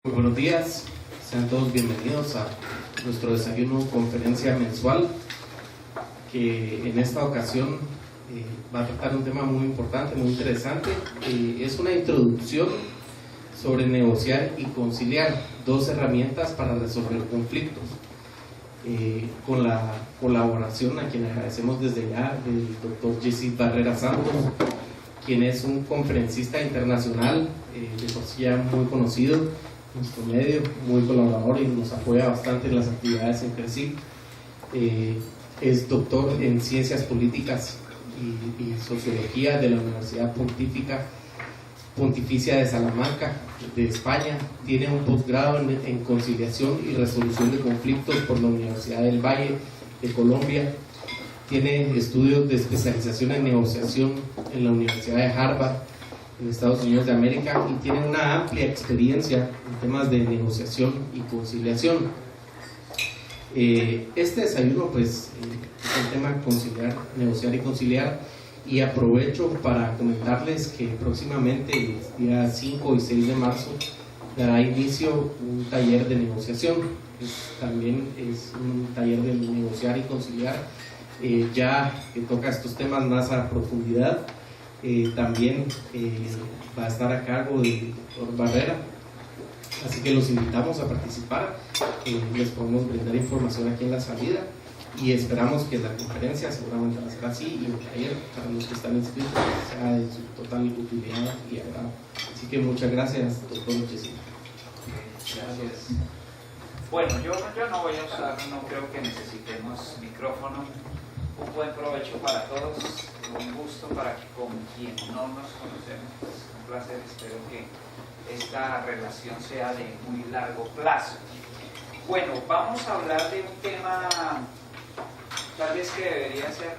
Muy buenos días, sean todos bienvenidos a nuestro desayuno conferencia mensual, que en esta ocasión va a tratar un tema muy importante, muy interesante. Es una introducción sobre negociar y conciliar, dos herramientas para resolver conflictos, con la colaboración, a quien agradecemos desde ya, del doctor Jesse Barrera Santos, quien es un conferencista internacional, de por sí ya muy conocido en nuestro medio, muy colaborador y nos apoya bastante en las actividades en CRECIP. Es doctor en Ciencias Políticas y Sociología de la Universidad Pontificia de Salamanca, de España. Tiene un posgrado en Conciliación y Resolución de Conflictos por la Universidad del Valle de Colombia. Tiene estudios de especialización en negociación en la Universidad de Harvard, en Estados Unidos de América, y tiene una amplia experiencia en temas de negociación y conciliación. Este desayuno pues es el tema conciliar, negociar y conciliar, y aprovecho para comentarles que próximamente, días 5 y 6 de marzo, dará inicio un taller de negociación. También es un taller de negociar y conciliar, ya que toca estos temas más a profundidad. También va a estar a cargo del doctor Barrera, así que los invitamos a participar. Les podemos brindar información aquí en la salida y esperamos que la conferencia seguramente va a ser así, y el taller para los que están inscritos sea de su total utilidad y agrado. Así que muchas gracias, doctor Jesse. Gracias. Bueno, yo no voy a usar, no creo que necesitemos micrófono. Un buen provecho para todos, un gusto para que, con quien no nos conocemos, pues un placer. Espero que esta relación sea de muy largo plazo. Bueno, vamos a hablar de un tema tal vez que debería ser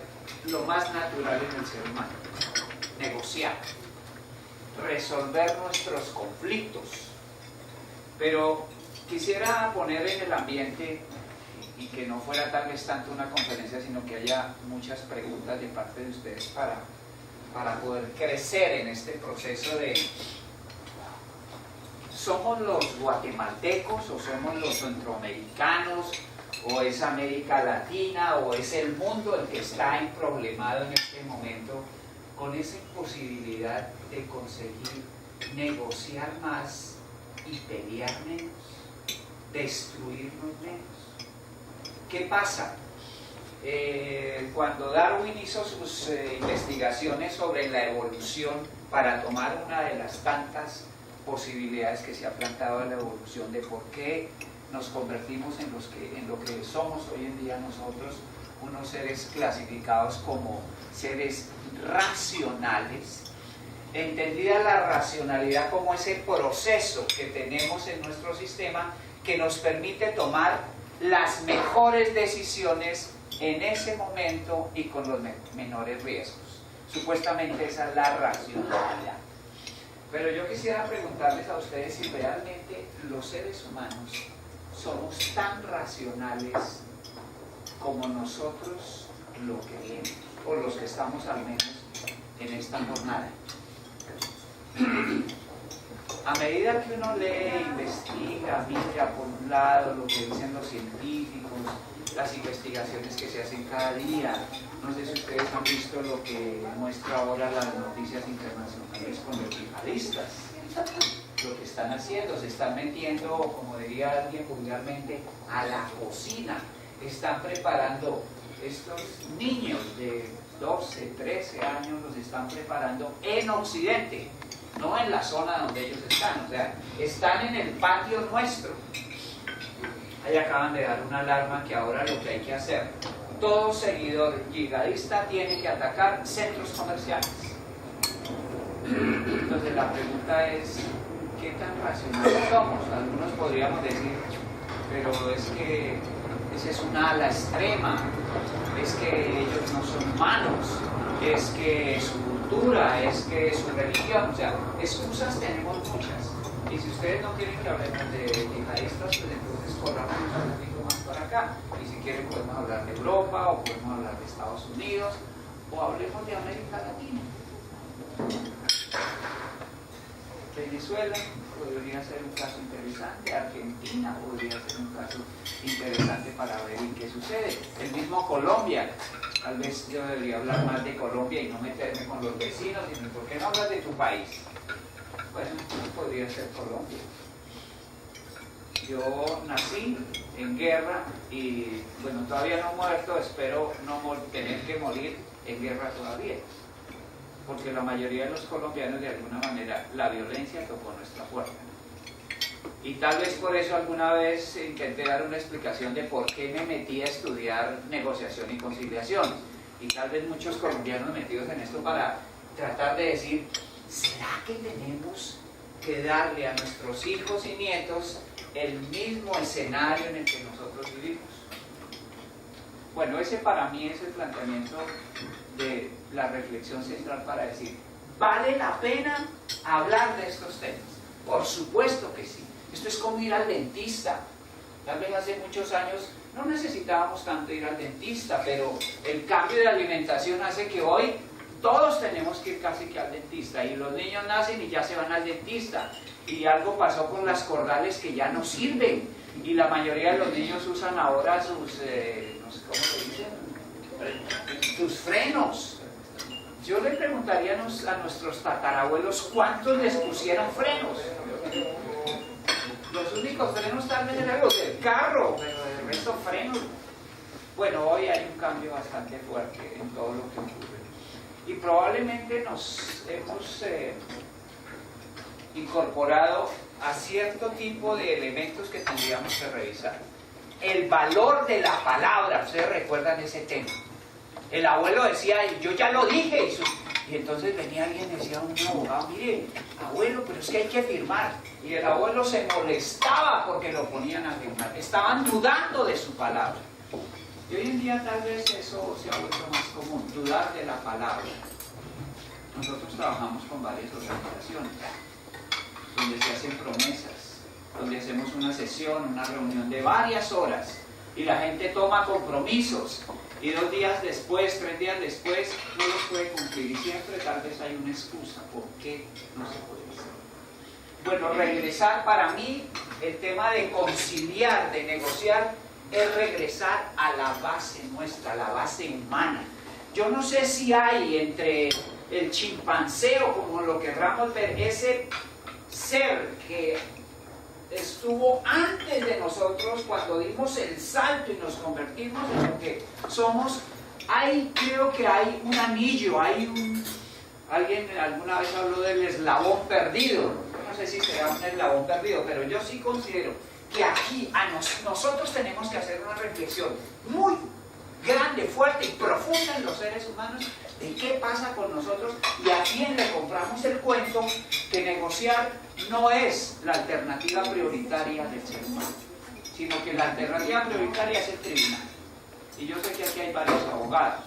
lo más natural en el ser humano: negociar, resolver nuestros conflictos. Pero quisiera poner en el ambiente, y que no fuera tal vez tanto una conferencia, sino que haya muchas preguntas de parte de ustedes para poder crecer en este proceso de ¿somos los guatemaltecos o somos los centroamericanos o es América Latina o es el mundo el que está emproblemado en este momento con esa imposibilidad de conseguir negociar más y pelear menos, destruirnos menos? ¿Qué pasa? Cuando Darwin hizo sus investigaciones sobre la evolución para tomar una de las tantas posibilidades que se ha planteado en la evolución de por qué nos convertimos en lo que somos hoy en día nosotros, unos seres clasificados como seres racionales, entendida la racionalidad como ese proceso que tenemos en nuestro sistema que nos permite tomar las mejores decisiones en ese momento y con los menores riesgos. Supuestamente esa es la racionalidad. Pero yo quisiera preguntarles a ustedes si realmente los seres humanos somos tan racionales como nosotros lo creemos, o los que estamos al menos en esta jornada. A medida que uno lee, investiga, mira por un lado lo que dicen los científicos, las investigaciones que se hacen cada día, no sé si ustedes han visto lo que muestra ahora las noticias internacionales con los yihadistas, lo que están haciendo, se están metiendo, como diría alguien vulgarmente, a la cocina, están preparando estos niños de 12, 13 años, los están preparando en Occidente, no en la zona donde ellos están, o sea, están en el patio nuestro. Ahí acaban de dar una alarma que ahora lo que hay que hacer, todo seguidor yihadista tiene que atacar centros comerciales. Entonces la pregunta es, ¿qué tan racionales somos? Algunos podríamos decir, pero es que esa es una ala extrema, es que ellos no son humanos, es que su cultura, es que su religión, o sea, excusas tenemos muchas. Y si ustedes no quieren que hablemos de yihadistas, pues entonces corramos un poquito más para acá. Y si quieren podemos hablar de Europa, o podemos hablar de Estados Unidos, o hablemos de América Latina. Venezuela podría ser un caso interesante, Argentina podría ser un caso interesante para ver qué sucede. El mismo Colombia, tal vez yo debería hablar más de Colombia y no meterme con los vecinos, sino ¿por qué no hablas de tu país? Bueno, podría ser Colombia. Yo nací en guerra y, bueno, todavía no muerto, espero no tener que morir en guerra todavía, porque la mayoría de los colombianos, de alguna manera, la violencia tocó nuestra puerta. Y tal vez por eso alguna vez intenté dar una explicación de por qué me metí a estudiar negociación y conciliación. Y tal vez muchos colombianos metidos en esto para tratar de decir, ¿será que tenemos que darle a nuestros hijos y nietos el mismo escenario en el que nosotros vivimos? Bueno, ese para mí es el planteamiento de la reflexión central para decir, ¿vale la pena hablar de estos temas? Por supuesto que sí. Esto es como ir al dentista. Tal vez hace muchos años no necesitábamos tanto ir al dentista, pero el cambio de alimentación hace que hoy todos tenemos que ir casi que al dentista, y los niños nacen y ya se van al dentista, y algo pasó con las cordales que ya no sirven, y la mayoría de los niños usan ahora sus, no sé cómo se dice, sus frenos. Yo le preguntaría a nuestros tatarabuelos cuántos les pusieron frenos. Los únicos frenos tal vez eran los del carro, pero el resto frenos. Bueno, hoy hay un cambio bastante fuerte en todo lo que ocurre. Y probablemente nos hemos incorporado a cierto tipo de elementos que tendríamos que revisar. El valor de la palabra, ustedes recuerdan ese tema. El abuelo decía, yo ya lo dije, y entonces venía alguien y decía a un abogado, mire, abuelo, pero es que hay que firmar. Y el abuelo se molestaba porque lo ponían a firmar. Estaban dudando de su palabra. Y hoy en día tal vez eso se ha vuelto más común, dudar de la palabra. Nosotros trabajamos con varias organizaciones, donde se hacen promesas, donde hacemos una sesión, una reunión de varias horas, y la gente toma compromisos, y 2 días después, 3 días después, no los puede cumplir, y siempre tal vez hay una excusa, ¿por qué no se puede hacer? Bueno, regresar para mí, el tema de conciliar, de negociar, es regresar a la base nuestra, a la base humana. Yo no sé si hay entre el chimpancé o como lo querramos ver, ese ser que estuvo antes de nosotros cuando dimos el salto y nos convertimos en lo que somos. Creo que hay un anillo, alguien alguna vez habló del eslabón perdido. No sé si será un eslabón perdido, pero yo sí considero que aquí nosotros tenemos que hacer una reflexión muy grande, fuerte y profunda en los seres humanos de qué pasa con nosotros y a quién le compramos el cuento que negociar no es la alternativa prioritaria del ser humano, sino que la alternativa prioritaria es el tribunal. Y yo sé que aquí hay varios abogados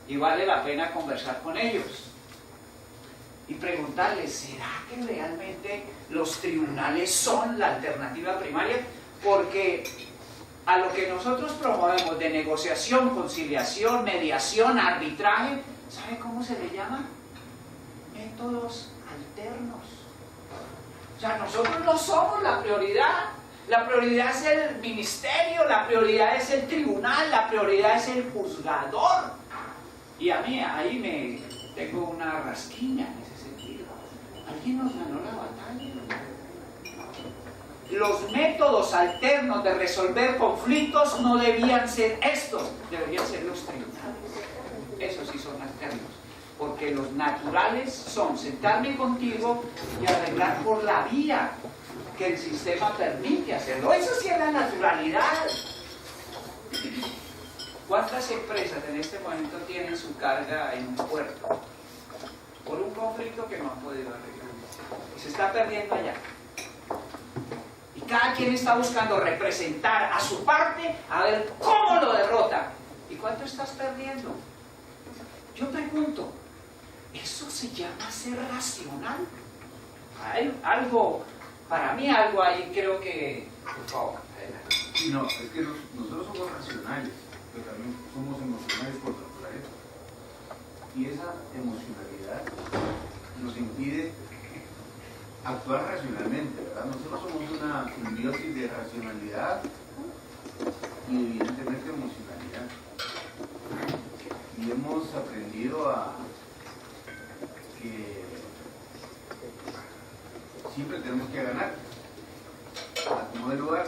y vale la pena conversar con ellos y preguntarles, ¿será que realmente los tribunales son la alternativa primaria? Porque a lo que nosotros promovemos de negociación, conciliación, mediación, arbitraje, ¿sabe cómo se le llama? Métodos alternos. O sea, nosotros no somos la prioridad. La prioridad es el ministerio, la prioridad es el tribunal, la prioridad es el juzgador. Y a mí ahí tengo una rasquiña en ese sentido. ¿Alguien nos ganó la batalla? Los métodos alternos de resolver conflictos no debían ser estos, deberían ser los tribunales. Esos sí son alternos, porque los naturales son sentarme contigo y arreglar por la vía que el sistema permite hacerlo. Eso sí es la naturalidad. ¿Cuántas empresas en este momento tienen su carga en un puerto? Por un conflicto que no han podido arreglar. Y se está perdiendo allá. Y cada quien está buscando representar a su parte a ver cómo lo derrota. ¿Y cuánto estás perdiendo? Yo pregunto, ¿eso se llama ser racional? Para mí algo ahí creo que... Por favor, adelante. No, es que nosotros somos racionales, pero también somos emocionales por naturaleza. Y esa emocionalidad nos impide actuar racionalmente, ¿verdad? Nosotros somos una simbiosis de racionalidad y evidentemente emocionalidad. Y hemos aprendido a que siempre tenemos que ganar, a como de lugar.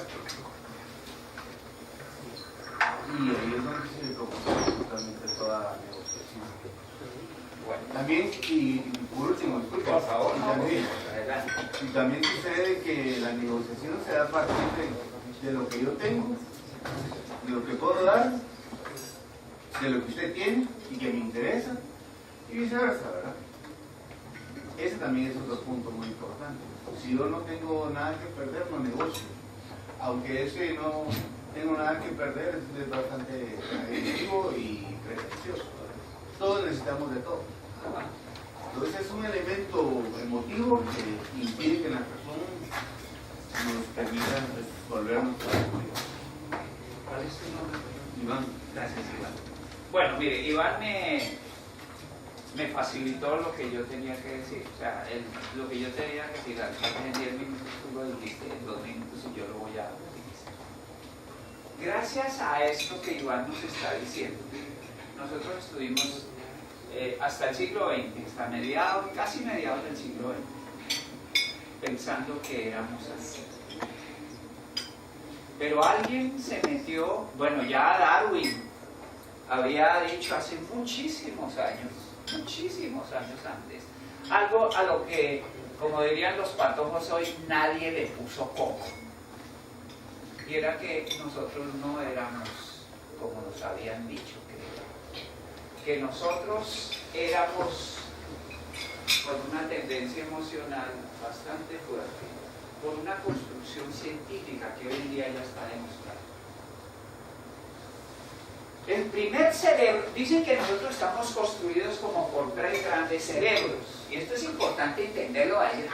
Y ahí es donde se propone totalmente toda negociación. Bueno, También, y por último, disculpe, por favor, y también sucede que la negociación se da a partir de lo que yo tengo, de lo que puedo dar, de lo que usted tiene y que me interesa, y viceversa, ¿verdad? Ese también es otro punto muy importante. Si yo no tengo nada que perder, no negocio. Aunque ese no tengo nada que perder, es bastante agresivo y pretencioso, ¿verdad? Todos necesitamos de todo. Entonces es un elemento emotivo que impide que la razón nos permita volvernos a la comunidad. ¿Cuál es tu nombre? Iván. Gracias, Iván. Bueno, mire, Iván me facilitó lo que yo tenía que decir. O sea, lo que yo tenía que decir en 10 minutos, tú lo dijiste en 2 minutos y yo lo voy a utilizar. Gracias a esto que Iván nos está diciendo, nosotros estuvimos hasta el siglo XX, hasta casi mediados del siglo XX, pensando que éramos así. Pero alguien se metió, bueno, ya Darwin había dicho hace muchísimos años antes, algo a lo que, como dirían los patojos hoy, nadie le puso coco. Y era que nosotros no éramos como nos habían dicho que nosotros éramos con una tendencia emocional bastante fuerte, por una construcción científica que hoy en día ya está demostrada. El primer cerebro, dicen que nosotros estamos construidos como por 3 grandes cerebros, y esto es importante entenderlo, a decir,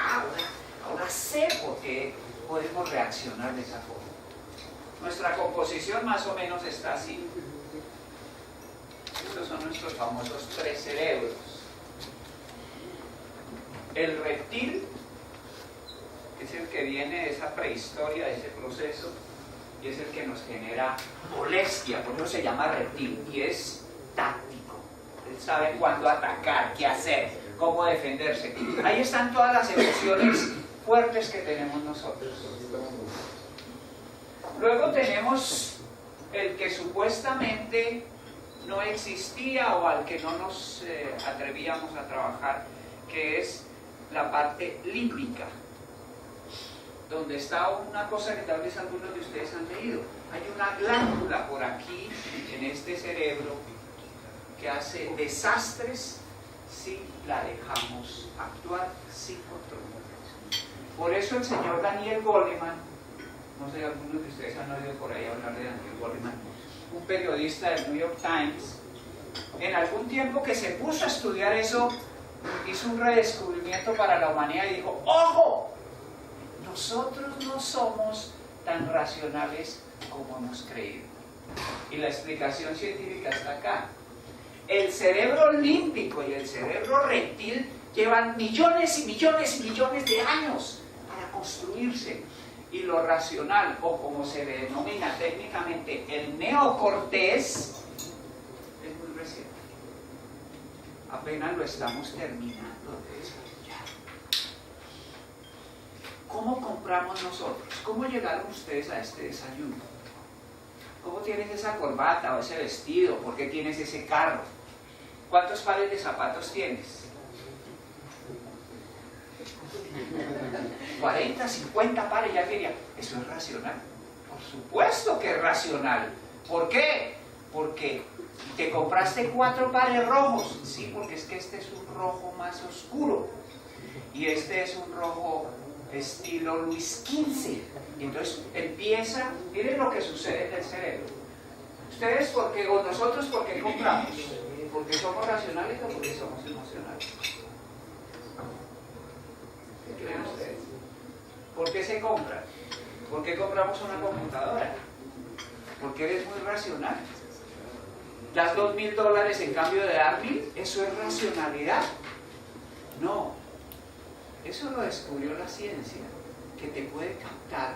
ahora sé por qué podemos reaccionar de esa forma. Nuestra composición más o menos está así. Estos son nuestros famosos 3 cerebros. El reptil, que es el que viene de esa prehistoria, de ese proceso, y es el que nos genera molestia, por eso se llama reptil, y es táctico. Él sabe cuándo atacar, qué hacer, cómo defenderse. Ahí están todas las emociones fuertes que tenemos nosotros. Luego tenemos el que supuestamente no existía o al que no nos atrevíamos a trabajar, que es la parte límbica, donde está una cosa que tal vez algunos de ustedes han leído. Hay una glándula por aquí, en este cerebro, que hace desastres si la dejamos actuar sin control. Por eso el señor Daniel Goleman, no sé, algunos de ustedes han oído por ahí hablar de Daniel Goleman, un periodista del New York Times, en algún tiempo que se puso a estudiar eso, hizo un redescubrimiento para la humanidad y dijo, ¡ojo! Nosotros no somos tan racionales como hemos creído. Y la explicación científica está acá. El cerebro límbico y el cerebro reptil llevan millones y millones y millones de años para construirse. Y lo racional, o como se le denomina técnicamente el neocortés, es muy reciente. Apenas lo estamos terminando de desarrollar. ¿Cómo compramos nosotros? ¿Cómo llegaron ustedes a este desayuno? ¿Cómo tienes esa corbata o ese vestido? ¿Por qué tienes ese carro? ¿Cuántos pares de zapatos tienes? 40, 50 pares, ya diría, ¿eso es racional? Por supuesto que es racional. ¿Por qué? Porque te compraste 4 pares rojos. Sí, porque es que este es un rojo más oscuro. Y este es un rojo estilo Luis XV. Entonces empieza, miren lo que sucede en el cerebro. Ustedes porque, o nosotros porque compramos, porque somos racionales o porque somos emocionales. ¿Qué creen ustedes? ¿Por qué se compra? ¿Por qué compramos una computadora? Porque eres muy racional. ¿Das $2.000 en cambio de dar 1.000? ¿Eso es racionalidad? No. Eso lo descubrió la ciencia, que te puede captar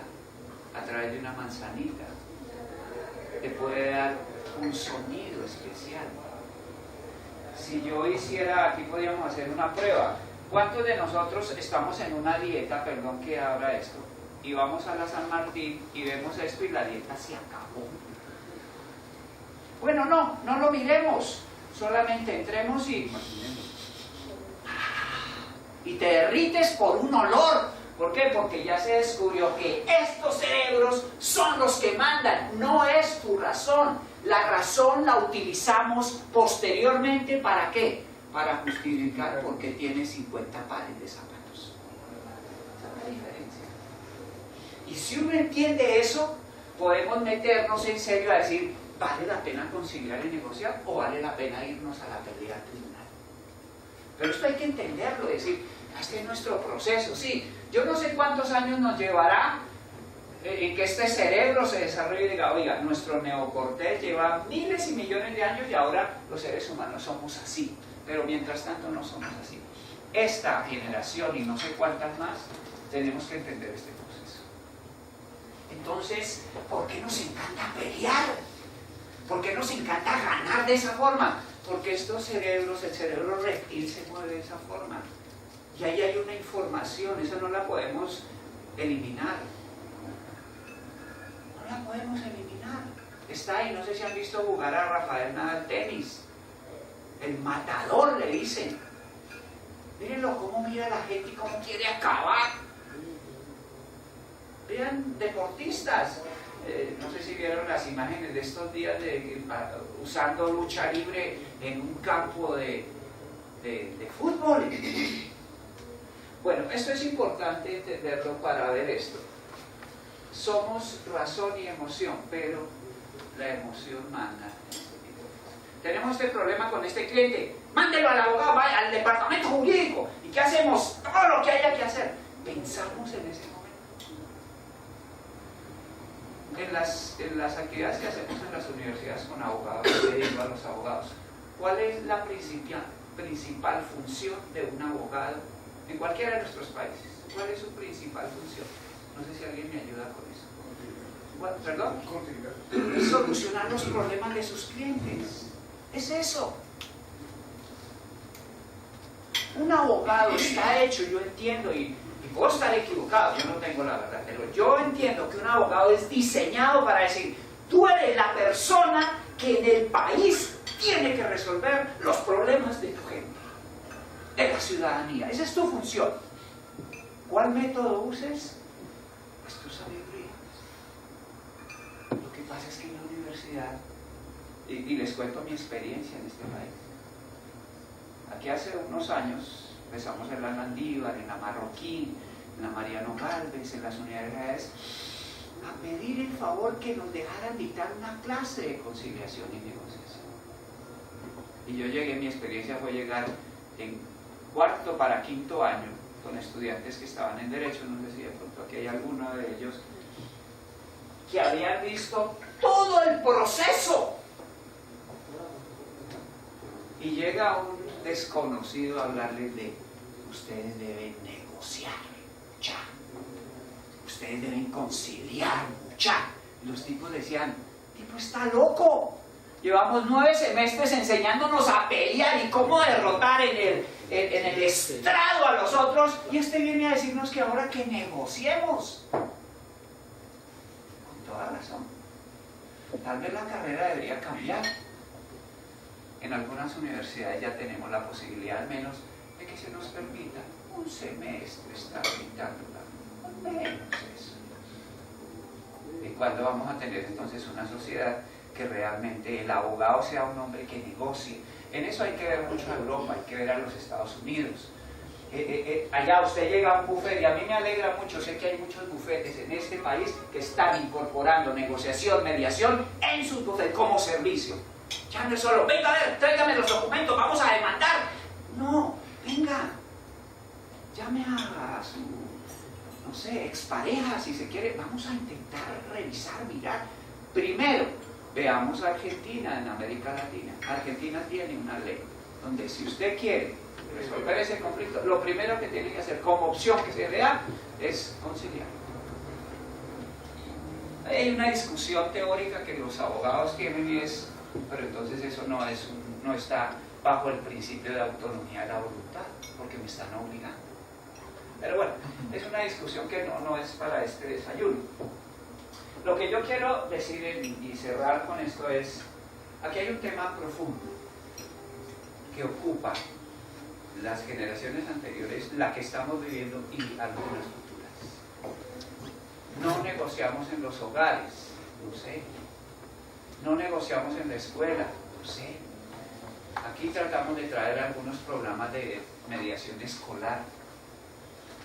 a través de una manzanita, te puede dar un sonido especial. Si yo hiciera, aquí podríamos hacer una prueba. ¿Cuántos de nosotros estamos en una dieta, perdón que abra esto, y vamos a la San Martín y vemos esto y la dieta se acabó? Bueno, no lo miremos, solamente entremos y te derrites por un olor. ¿Por qué? Porque ya se descubrió que estos cerebros son los que mandan, no es tu razón. La razón la utilizamos posteriormente, ¿para qué? Para justificar por qué tienes 50 pares de zapatos. Esa es la diferencia. Y si uno entiende eso, podemos meternos en serio a decir, ¿vale la pena conciliar y negociar o vale la pena irnos a la pelea al tribunal? Pero esto hay que entenderlo, decir, este es nuestro proceso, sí. Yo no sé cuántos años nos llevará en que este cerebro se desarrolle y diga, oiga, nuestro neocortés lleva miles y millones de años y ahora los seres humanos somos así. Pero mientras tanto no somos así. Esta generación y no sé cuántas más, tenemos que entender este proceso. Entonces, ¿por qué nos encanta pelear? ¿Por qué nos encanta ganar de esa forma? Porque estos cerebros, el cerebro reptil se mueve de esa forma. Y ahí hay una información, esa no la podemos eliminar. No la podemos eliminar. Está ahí, no sé si han visto jugar a Rafael Nadal tenis. El matador, le dicen. Mírenlo cómo mira a la gente y cómo quiere acabar. Vean deportistas. No sé si vieron las imágenes de estos días usando lucha libre en un campo de fútbol. Bueno, esto es importante entenderlo para ver esto. Somos razón y emoción, pero la emoción manda. Tenemos este problema con este cliente. Mándelo al abogado, vaya al departamento jurídico. ¿Y qué hacemos? Todo lo que haya que hacer. Pensamos en ese momento. En las actividades que hacemos en las universidades con abogados, le digo a los abogados, ¿cuál es la principal función de un abogado en cualquiera de nuestros países? ¿Cuál es su principal función? No sé si alguien me ayuda con eso. ¿Perdón? Solucionar los problemas de sus clientes. Es eso. Un abogado está hecho, yo entiendo, y puedo estar equivocado, yo no tengo la verdad, pero yo entiendo que un abogado es diseñado para decir, tú eres la persona que en el país tiene que resolver los problemas de tu gente, de la ciudadanía. Esa es tu función. ¿Cuál método uses? Pues tu sabiduría. Lo que pasa es que en la universidad, y les cuento mi experiencia en este país, aquí hace unos años empezamos en la Landívar, en la Marroquín, en la Mariano Gálvez, en las universidades, a pedir el favor que nos dejaran dictar una clase de conciliación y negociación. Y yo llegué, mi experiencia fue llegar en cuarto para quinto año con estudiantes que estaban en Derecho, no sé si de pronto aquí hay alguno de ellos, que habían visto todo el proceso. Y llega un desconocido a hablarles de, ustedes deben negociar, ya. Ustedes deben conciliar, ya. Y los tipos decían, tipo está loco. Llevamos 9 semestres enseñándonos a pelear y cómo derrotar en el estrado a los otros, y este viene a decirnos que ahora que negociemos. Con toda razón. Tal vez la carrera debería cambiar. En algunas universidades ya tenemos la posibilidad al menos de que se nos permita un semestre estar dictándola. Al menos eso. ¿Y cuándo vamos a tener entonces una sociedad que realmente el abogado sea un hombre que negocie? En eso hay que ver mucho a Europa, hay que ver a los Estados Unidos. Allá usted llega a un buffet, y a mí me alegra mucho, sé que hay muchos bufetes en este país que están incorporando negociación, mediación en sus bufetes como servicio. Ya no es solo, venga a ver, tráigame los documentos, vamos a demandar. No, venga, llame a su, no sé, expareja si se quiere, vamos a intentar revisar, mirar. Primero, veamos a Argentina en América Latina. Argentina tiene una ley donde si usted quiere resolver ese conflicto, lo primero que tiene que hacer como opción que se le da es conciliar. Hay una discusión teórica que los abogados tienen y es, pero entonces eso no está bajo el principio de autonomía de la voluntad, porque me están obligando. Pero bueno, es una discusión que no es para este desayuno. Lo que yo quiero decir y cerrar con esto es, aquí hay un tema profundo que ocupa las generaciones anteriores, la que estamos viviendo y algunas futuras. No negociamos en los hogares, lo sé. No negociamos en la escuela, lo sé. Aquí tratamos de traer algunos programas de mediación escolar.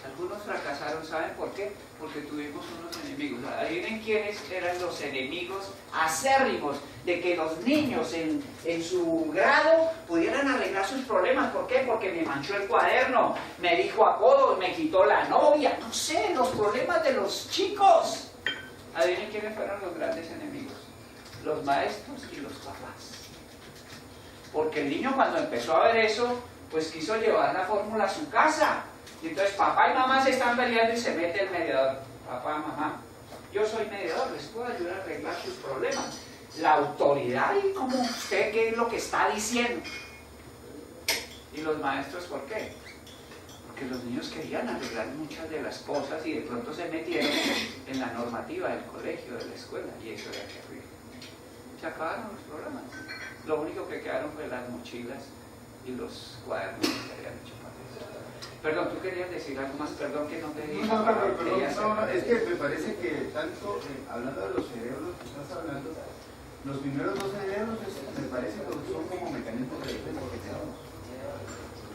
Algunos fracasaron, ¿saben por qué? Porque tuvimos unos enemigos. Adivinen quiénes eran los enemigos acérrimos de que los niños en su grado pudieran arreglar sus problemas. ¿Por qué? Porque me manchó el cuaderno, me dijo apodos, me quitó la novia. No sé, los problemas de los chicos. Adivinen quiénes fueron los grandes enemigos. Los maestros y los papás. Porque el niño cuando empezó a ver eso, pues quiso llevar la fórmula a su casa. Y entonces papá y mamá se están peleando y se mete el mediador. Papá, mamá, yo soy mediador, les puedo ayudar a arreglar sus problemas. La autoridad y como usted qué es lo que está diciendo. ¿Y los maestros por qué? Porque los niños querían arreglar muchas de las cosas y de pronto se metieron en la normativa del colegio, de la escuela, y eso era terrible. Se acabaron los problemas. Lo único que quedaron fue las mochilas y los cuadernos que habían hecho para eso. Perdón, tú querías decir algo más, perdón que no te dije. No, es que me parece que tanto, hablando de los cerebros que estás hablando, los primeros dos cerebros me parece que son como mecanismos de defensa que tenemos.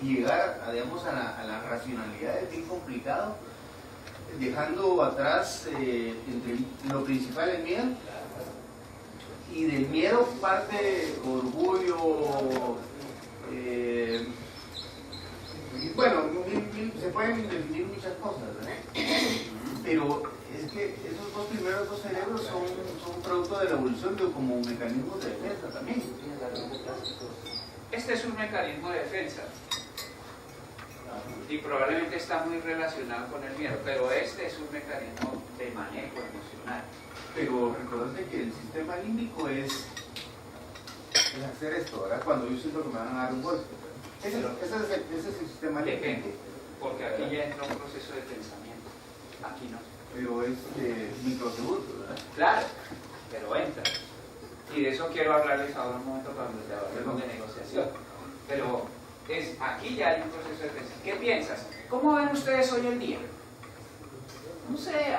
Y llegar a, digamos, a la racionalidad es bien complicado, dejando atrás entre lo principal el miedo, y del miedo parte orgullo, bueno, se pueden definir muchas cosas, ¿verdad? Pero es que esos primeros dos cerebros son producto de la evolución como mecanismos de defensa también. Este es un mecanismo de defensa y probablemente está muy relacionado con el miedo, pero este es un mecanismo de manejo emocional. Pero recordate que el sistema límbico es hacer esto, ¿verdad? Cuando yo siento que me van a dar un golpe. Ese es el sistema límbico. Depende, porque aquí ya entra un proceso de pensamiento, aquí no. Pero es microsegundos, ¿verdad? Claro, pero entra. Y de eso quiero hablarles ahora un momento cuando hablemos de negociación. Pero aquí ya hay un proceso de pensamiento. ¿Qué piensas? ¿Cómo ven ustedes hoy en día? No sé,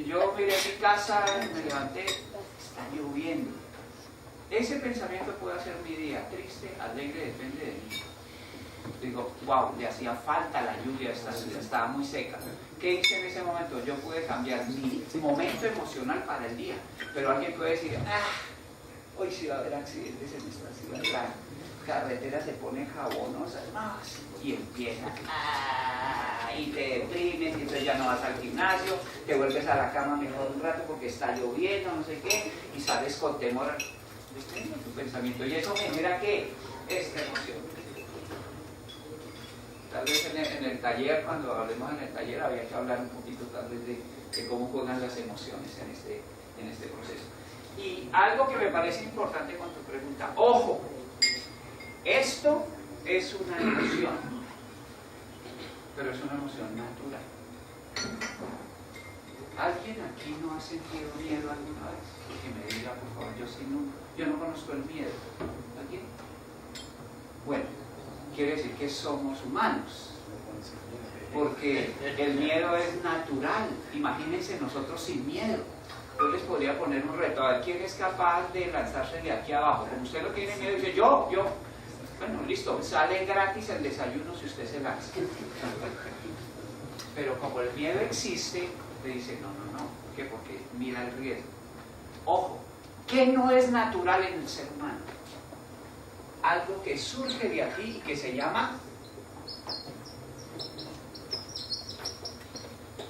yo miré mi casa, me levanté, está lloviendo. Ese pensamiento puede hacer mi día triste, alegre, depende de mí. Digo, wow, le hacía falta la lluvia, esta ciudad estaba muy seca. ¿Qué hice en ese momento? Yo pude cambiar mi momento emocional para el día. Pero alguien puede decir, hoy sí va a haber accidentes en esta ciudad. La carretera se pone jabonosa, y empieza, y te deprimes, y entonces ya no vas al gimnasio, te vuelves a la cama mejor un rato porque está lloviendo, no sé qué, y sales con temor. Depende de tu pensamiento. Y eso genera, ¿qué? Esta emoción. Tal vez en el taller, cuando hablemos en el taller, había que hablar un poquito tal vez de cómo juegan las emociones en este proceso. Y algo que me parece importante con tu pregunta, ojo, esto es una emoción, pero es una emoción natural. ¿Alguien aquí no ha sentido miedo alguna vez? Que me diga, por favor, yo no conozco el miedo. ¿Alguien? Bueno, quiere decir que somos humanos, porque el miedo es natural. Imagínense nosotros sin miedo. Yo les podría poner un reto, a ver quién es capaz de lanzarse de aquí abajo. Como usted no tiene miedo, dice yo. Bueno, listo, sale gratis el desayuno si usted se lanza. Pero como el miedo existe, le dice no. ¿Por qué? Porque mira el riesgo. Ojo, ¿qué no es natural en el ser humano? Algo que surge de aquí y que se llama...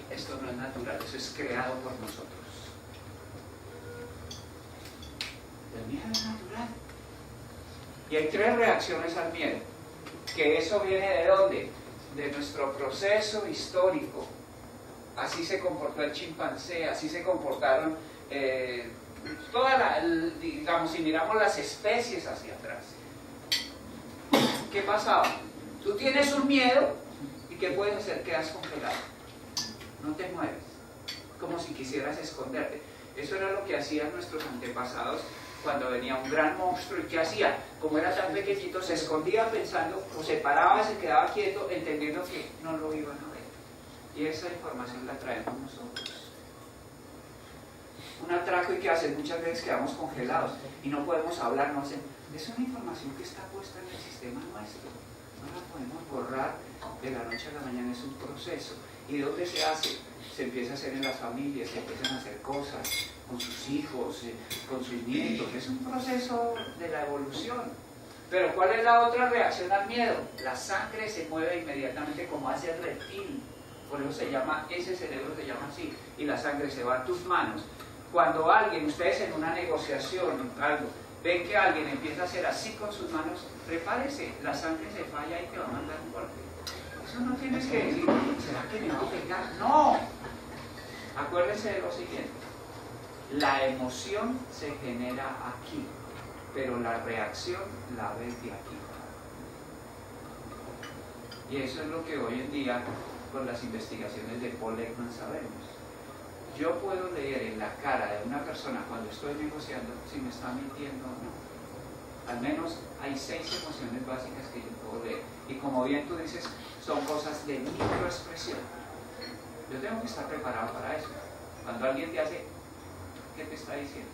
Esto no es natural, eso es creado por nosotros. El miedo es natural. Y hay tres reacciones al miedo. que eso viene ¿de dónde? De nuestro proceso histórico. Así se comportó el chimpancé, así se comportaron digamos, si miramos las especies hacia atrás. ¿Qué pasaba? Tú tienes un miedo y ¿qué puedes hacer? Quedas congelado. No te mueves, como si quisieras esconderte. Eso era lo que hacían nuestros antepasados cuando venía un gran monstruo. ¿Y qué hacía? Como era tan pequeñito, se escondía pensando, o se paraba, se quedaba quieto, entendiendo que no lo iban a ver. Y esa información la traemos nosotros. Un atraco, ¿y qué hacen? Muchas veces quedamos congelados y no podemos hablar, no hacen. Es una información que está puesta en el sistema nuestro. No la podemos borrar de la noche a la mañana, es un proceso. ¿Y dónde se hace? Se empieza a hacer en las familias, se empiezan a hacer cosas con sus hijos, con sus nietos. Es un proceso de la evolución. Pero ¿cuál es la otra reacción al miedo? La sangre se mueve inmediatamente como hace el reptil. Por eso se llama, ese cerebro se llama así. Y la sangre se va a tus manos. Cuando alguien, ustedes en una negociación, algo, ven que alguien empieza a hacer así con sus manos, prepárese, la sangre se falla y te va a mandar un golpe. Eso no tienes que decir, ¿será que me va a pegar? No. Acuérdense de lo siguiente. La emoción se genera aquí, pero la reacción la ves de aquí. Y eso es lo que hoy en día, con las investigaciones de Paul Ekman, sabemos. Yo puedo leer en la cara de una persona cuando estoy negociando si me está mintiendo o no. Al menos hay 6 emociones básicas que yo puedo leer. Y como bien tú dices, son cosas de microexpresión. Yo tengo que estar preparado para eso. Cuando alguien te hace, ¿qué te está diciendo?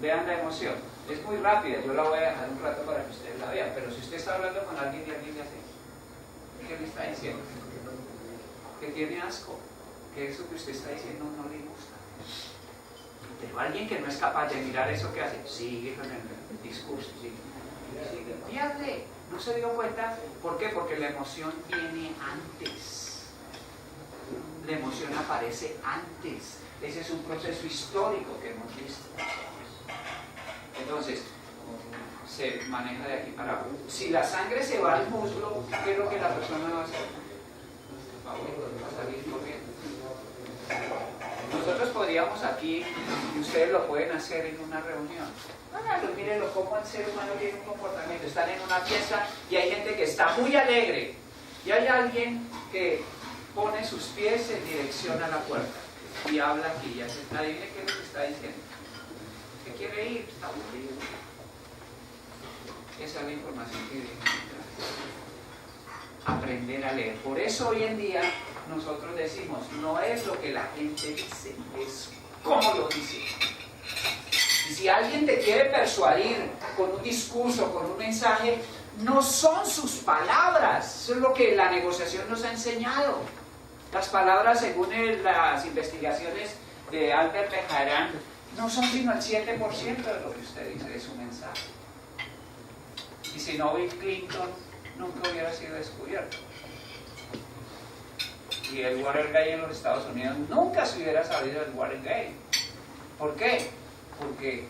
Vean la emoción. Es muy rápida, yo la voy a dejar un rato para que ustedes la vean. Pero si usted está hablando con alguien y alguien le hace, ¿qué le está diciendo? Que tiene asco, que eso que usted está diciendo no le gusta. Pero alguien que no es capaz de mirar eso que hace, sigue con el discurso, sigue. Fíjate, no se dio cuenta. ¿Por qué? Porque la emoción viene antes. La emoción aparece antes. Ese es un proceso histórico que hemos visto. Entonces, se maneja de aquí para abajo. Si la sangre se va al muslo, ¿qué es lo que la persona va a hacer? Va a salir corriendo. Nosotros podríamos aquí, y ustedes lo pueden hacer en una reunión. Háganlo, mírenlo cómo el ser humano tiene un comportamiento. Están en una fiesta y hay gente que está muy alegre. Y hay alguien que pone sus pies en dirección a la puerta y habla aquí. Ya se adivine qué es lo que está diciendo. Que quiere ir, está aburrido. Esa es la información que dije. Aprender a leer. Por eso hoy en día nosotros decimos, no es lo que la gente dice, es cómo lo dice. Y si alguien te quiere persuadir con un discurso, con un mensaje, no son sus palabras. Eso es lo que la negociación nos ha enseñado. Las palabras, según las investigaciones de Albert Bejarán, no son sino el 7% de lo que usted dice de su mensaje. Y si no, Bill Clinton nunca hubiera sido descubierto. Y el Watergate en los Estados Unidos nunca se hubiera sabido del Watergate. ¿Por qué? Porque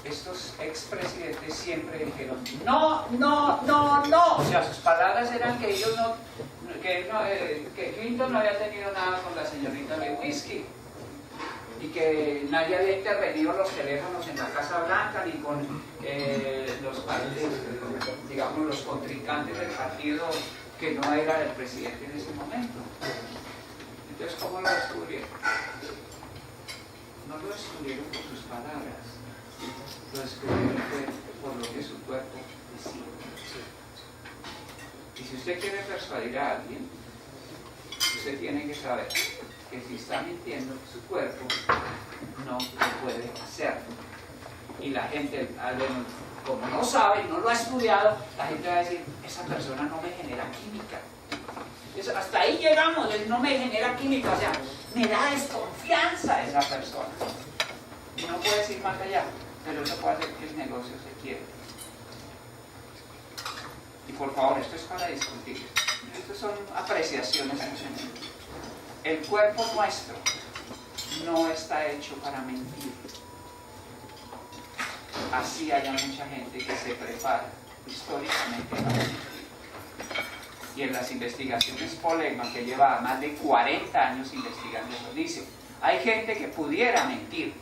estos expresidentes siempre dijeron no, no, no, no. O sea, sus palabras eran que ellos no, que Clinton no había tenido nada con la señorita Lewinsky y que nadie había intervenido los teléfonos en la Casa Blanca ni con los contrincantes del partido que no era el presidente en ese momento. Entonces, ¿cómo lo descubrieron? No lo descubrieron por sus palabras, lo descubrieron por lo que su cuerpo decía. Y si usted quiere persuadir a alguien, usted tiene que saber que si está mintiendo, su cuerpo no lo puede hacer. Y la gente, como no sabe, no lo ha estudiado, la gente va a decir, esa persona no me genera química. Hasta ahí llegamos, no me genera química, o sea, me da desconfianza esa persona. Y no puedes ir más allá, pero eso puede hacer que el negocio se quiebre. Y por favor, esto es para discutir. Estas son apreciaciones en general. El cuerpo nuestro no está hecho para mentir. así haya mucha gente que se prepara históricamente para mentir. Y en las investigaciones Pollegman, que lleva más de 40 años investigando eso, dice, hay gente que pudiera mentir,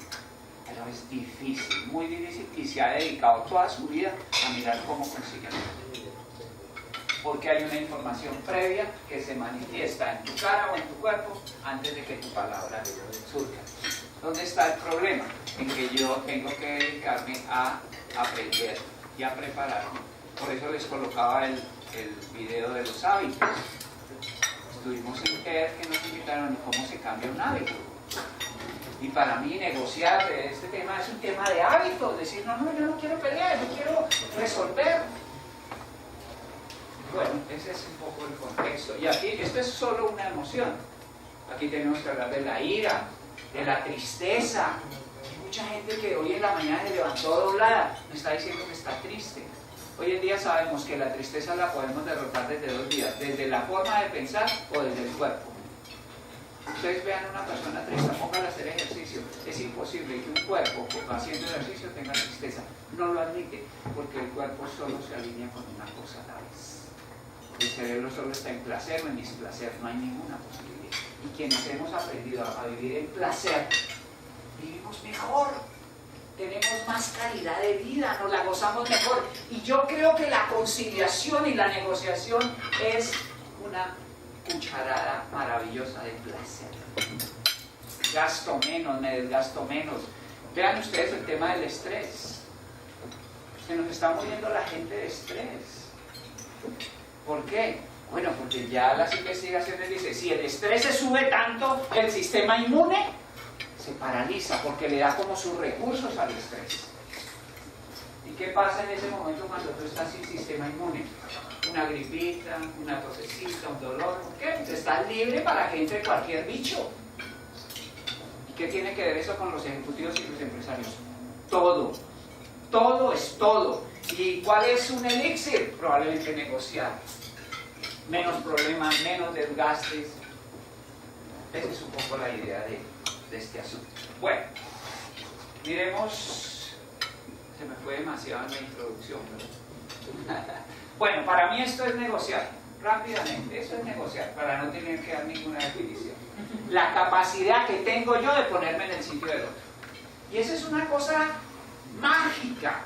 pero es difícil, muy difícil, y se ha dedicado toda su vida a mirar cómo consigue mentir. Porque hay una información previa que se manifiesta en tu cara o en tu cuerpo antes de que tu palabra surja. ¿Dónde está el problema? En que yo tengo que dedicarme a aprender y a prepararme. Por eso les colocaba el video de los hábitos. Estuvimos en TED que nos invitaron a cómo se cambia un hábito. Y para mí negociar de este tema es un tema de hábitos. Decir, no, yo no quiero pelear, yo quiero resolver. Bueno, ese es un poco el contexto. Y aquí, esto es solo una emoción. Aquí tenemos que hablar de la ira, de la tristeza. Hay mucha gente que hoy en la mañana se levantó doblada, me está diciendo que está triste. Hoy en día sabemos que la tristeza la podemos derrotar desde dos vías, desde la forma de pensar o desde el cuerpo. Ustedes vean a una persona triste, póngala a hacer ejercicio. Es imposible que un cuerpo que va haciendo ejercicio tenga tristeza. No lo admite, porque el cuerpo solo se alinea con una cosa a la vez. El cerebro solo está en placer o en displacer, no hay ninguna posibilidad. Y quienes hemos aprendido a vivir en placer, vivimos mejor, tenemos más calidad de vida, nos la gozamos mejor. Y yo creo que la conciliación y la negociación es una cucharada maravillosa de placer. Gasto menos, me desgasto menos. Vean ustedes el tema del estrés. Se nos está muriendo la gente de estrés. ¿Por qué? Bueno, porque ya las investigaciones dicen, si el estrés se sube tanto, el sistema inmune se paraliza porque le da como sus recursos al estrés. ¿Y qué pasa en ese momento cuando tú estás sin sistema inmune? Una gripita, una tosecita, un dolor, ¿qué? Estás libre para que entre cualquier bicho. ¿Y qué tiene que ver eso con los ejecutivos y los empresarios? Todo. Todo es todo. ¿Y cuál es un elixir? Probablemente negociar. Menos problemas, menos desgastes. Esa es un poco la idea de este asunto. Bueno, miremos. Se me fue demasiado en la introducción, ¿verdad? Bueno, para mí esto es negociar. Rápidamente, eso es negociar, para no tener que dar ninguna definición. La capacidad que tengo yo de ponerme en el sitio del otro. Y eso es una cosa mágica.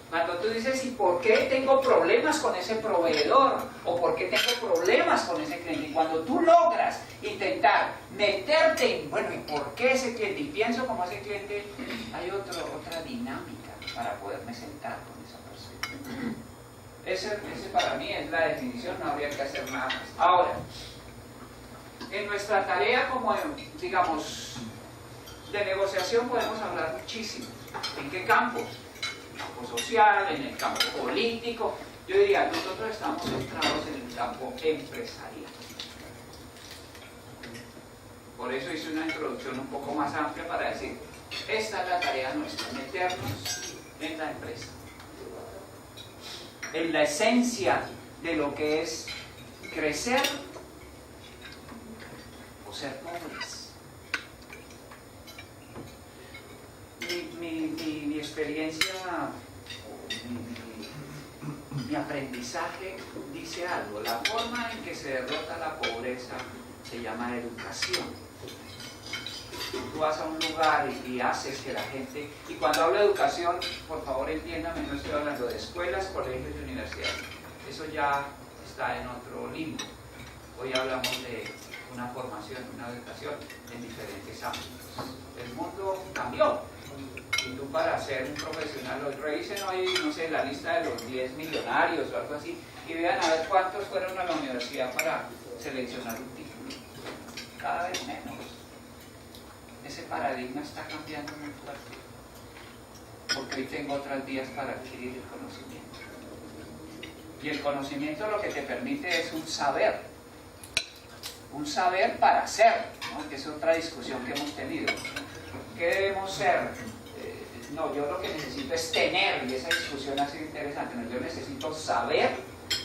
Cuando tú dices, ¿y por qué tengo problemas con ese proveedor? ¿O por qué tengo problemas con ese cliente? Y cuando tú logras intentar meterte en, bueno, ¿y por qué ese cliente? Y pienso como ese cliente, hay otra dinámica para poderme sentar con esa persona. Ese para mí es la definición, no habría que hacer nada más. Ahora, en nuestra tarea como, digamos, de negociación podemos hablar muchísimo. ¿En qué campos? En el campo social, en el campo político. Yo diría, nosotros estamos centrados en el campo empresarial. Por eso hice una introducción un poco más amplia para decir, esta es la tarea nuestra, meternos en la empresa. En la esencia de lo que es crecer o ser pobres. Mi experiencia, mi aprendizaje dice algo. La forma en que se derrota la pobreza se llama educación. Tú vas a un lugar y haces que la gente... Y cuando hablo de educación, por favor entiéndame, no estoy hablando de escuelas, colegios y universidades. Eso ya está en otro limbo. Hoy hablamos de una formación, una educación en diferentes ámbitos. El mundo cambió. Y tú para ser un profesional, revisen hoy, no sé, la lista de los 10 millonarios o algo así, y vean a ver cuántos fueron a la universidad para seleccionar un título. Cada vez menos. Ese paradigma está cambiando muy fuerte. Porque hoy tengo otras vías para adquirir el conocimiento. Y el conocimiento lo que te permite es un saber. Un saber para ser, ¿no? Que es otra discusión que hemos tenido. ¿Qué debemos ser? No, yo lo que necesito es tener, y esa discusión ha sido interesante. No, yo necesito saber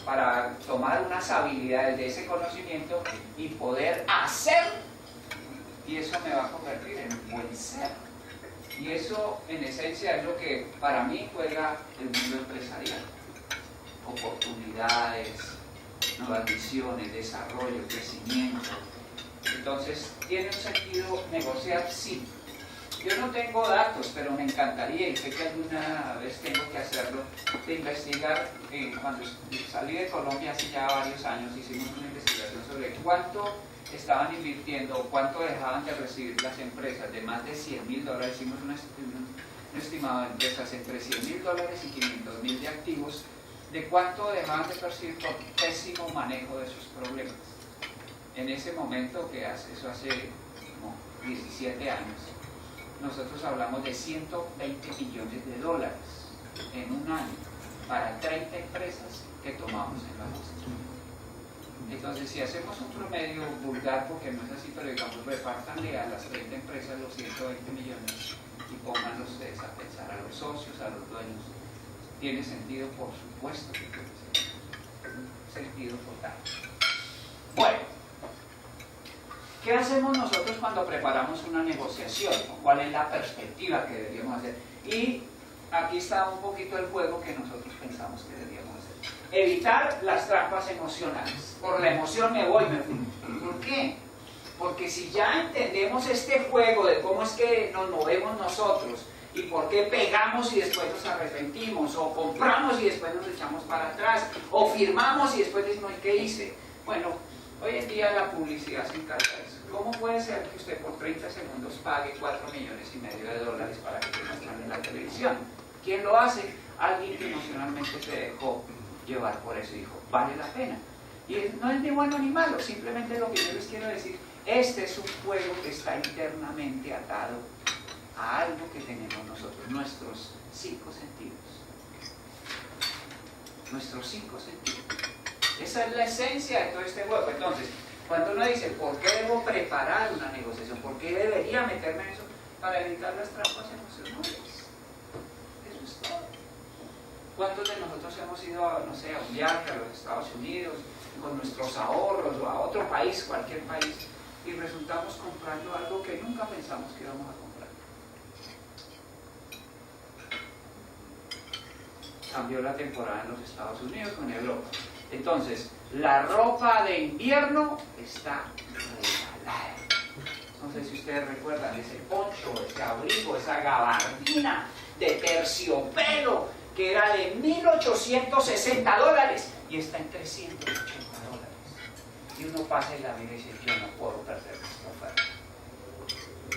para tomar unas habilidades de ese conocimiento y poder hacer, y eso me va a convertir en un buen ser. Y eso, en esencia, es lo que para mí juega el mundo empresarial. Oportunidades, nuevas visiones, desarrollo, crecimiento. Entonces, ¿tiene un sentido negociar? Sí. Yo no tengo datos, pero me encantaría, y sé que alguna vez tengo que hacerlo, de investigar. Cuando salí de Colombia hace ya varios años, hicimos una investigación sobre cuánto estaban invirtiendo, cuánto dejaban de recibir las empresas, de más de $100.000. Hicimos un estimado de empresas entre $100.000 y $500.000 de activos, de cuánto dejaban de percibir por pésimo manejo de sus problemas. En ese momento, eso hace como 17 años, nosotros hablamos de $120 millones en un año para 30 empresas que tomamos en la lista. Entonces, si hacemos un promedio vulgar, porque no es así, pero digamos, repártanle a las 30 empresas los 120 millones y pónganlos ustedes a pensar, a los socios, a los dueños. ¿Tiene sentido? Por supuesto que tiene sentido total. Bueno, ¿qué hacemos nosotros cuando preparamos una negociación? ¿Cuál es la perspectiva que deberíamos hacer? Y aquí está un poquito el juego que nosotros pensamos que deberíamos hacer. Evitar las trampas emocionales. Por la emoción me voy, me fui. ¿Por qué? Porque si ya entendemos este juego de cómo es que nos movemos nosotros y por qué pegamos y después nos arrepentimos, o compramos y después nos echamos para atrás, o firmamos y después decimos, ¿qué hice? Bueno, hoy en día la publicidad se encarga de eso. ¿Cómo puede ser que usted por 30 segundos pague $4,5 millones para que se muestren en la televisión? ¿Quién lo hace? Alguien que emocionalmente se dejó llevar por eso y dijo, vale la pena. Y no es ni bueno ni malo, simplemente lo que yo les quiero decir, este es un juego que está internamente atado a algo que tenemos nosotros, nuestros 5 sentidos. Nuestros 5 sentidos. Esa es la esencia de todo este juego. Entonces, cuando uno dice, ¿por qué debo preparar una negociación? ¿Por qué debería meterme en eso? Para evitar las trampas emocionales. Eso es todo. ¿Cuántos de nosotros hemos ido a, no sé, a un viaje a los Estados Unidos con nuestros ahorros o a otro país, cualquier país, y resultamos comprando algo que nunca pensamos que íbamos a comprar? Cambió la temporada en los Estados Unidos con Europa. Entonces, la ropa de invierno está regalada. No sé si ustedes recuerdan ese poncho, ese abrigo, esa gabardina de terciopelo que era de $1,860 y está en $380. Y uno pasa y la mira y dice, yo no puedo perder esta oferta.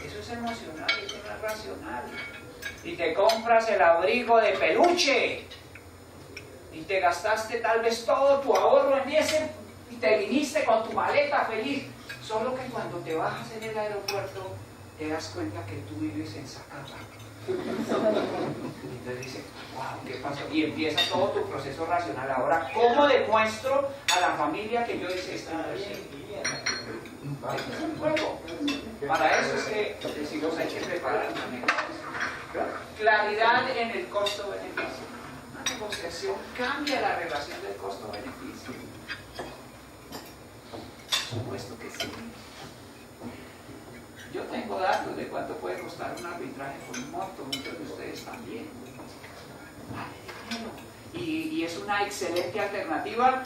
Eso es emocional, eso no es racional. Y te compras el abrigo de peluche y te gastaste tal vez todo tu ahorro en ese y te viniste con tu maleta feliz. Solo que cuando te bajas en el aeropuerto te das cuenta que tú vives en Zacapa. Y entonces dices, wow, ¿qué pasó? Y empieza todo tu proceso racional. Ahora, ¿cómo demuestro a la familia que yo hice esta inversión? Este es un juego. Para eso es que decimos, hay que preparar una negociación. Claridad en el costo-beneficio. Una negociación cambia la relación del costo-beneficio. Por supuesto que sí. Yo tengo datos de cuánto puede costar un arbitraje con un monto, muchos de ustedes también. Vale dinero. Y es una excelente alternativa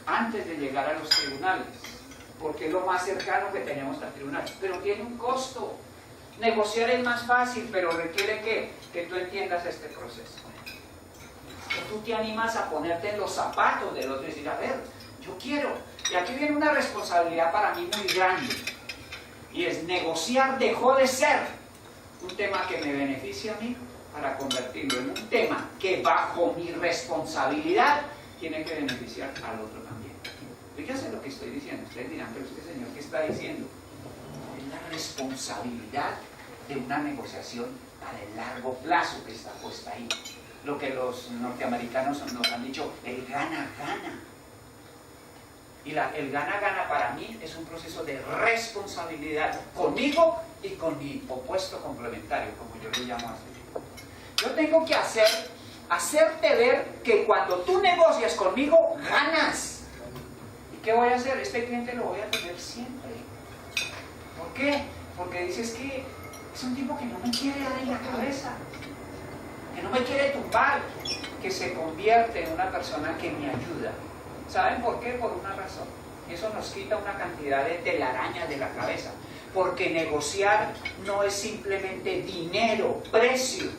antes de llegar a los tribunales, porque es lo más cercano que tenemos al tribunal. Pero tiene un costo. Negociar es más fácil, pero requiere que tú entiendas este proceso. Que tú te animas a ponerte en los zapatos del otro y decir, a ver, yo quiero. Y aquí viene una responsabilidad para mí muy grande. Y es negociar dejó de ser un tema que me beneficia a mí para convertirlo en un tema que bajo mi responsabilidad tiene que beneficiar al otro también. Fíjense lo que estoy diciendo. Ustedes dirán, pero este señor, ¿qué está diciendo? Es la responsabilidad de una negociación para el largo plazo que está puesta ahí. Lo que los norteamericanos nos han dicho, el gana-gana. Y el gana-gana para mí es un proceso de responsabilidad conmigo y con mi opuesto complementario, como yo lo llamo así. Yo tengo que hacerte ver que cuando tú negocias conmigo, ganas. ¿Y qué voy a hacer? Este cliente lo voy a tener siempre. ¿Por qué? Porque dices que Es un tipo que no me quiere dar en la cabeza, que no me quiere tumbar, que se convierte en una persona que me ayuda. ¿Saben por qué? Por una razón. Eso nos quita una cantidad de telarañas de la cabeza. Porque negociar no es simplemente dinero, precio.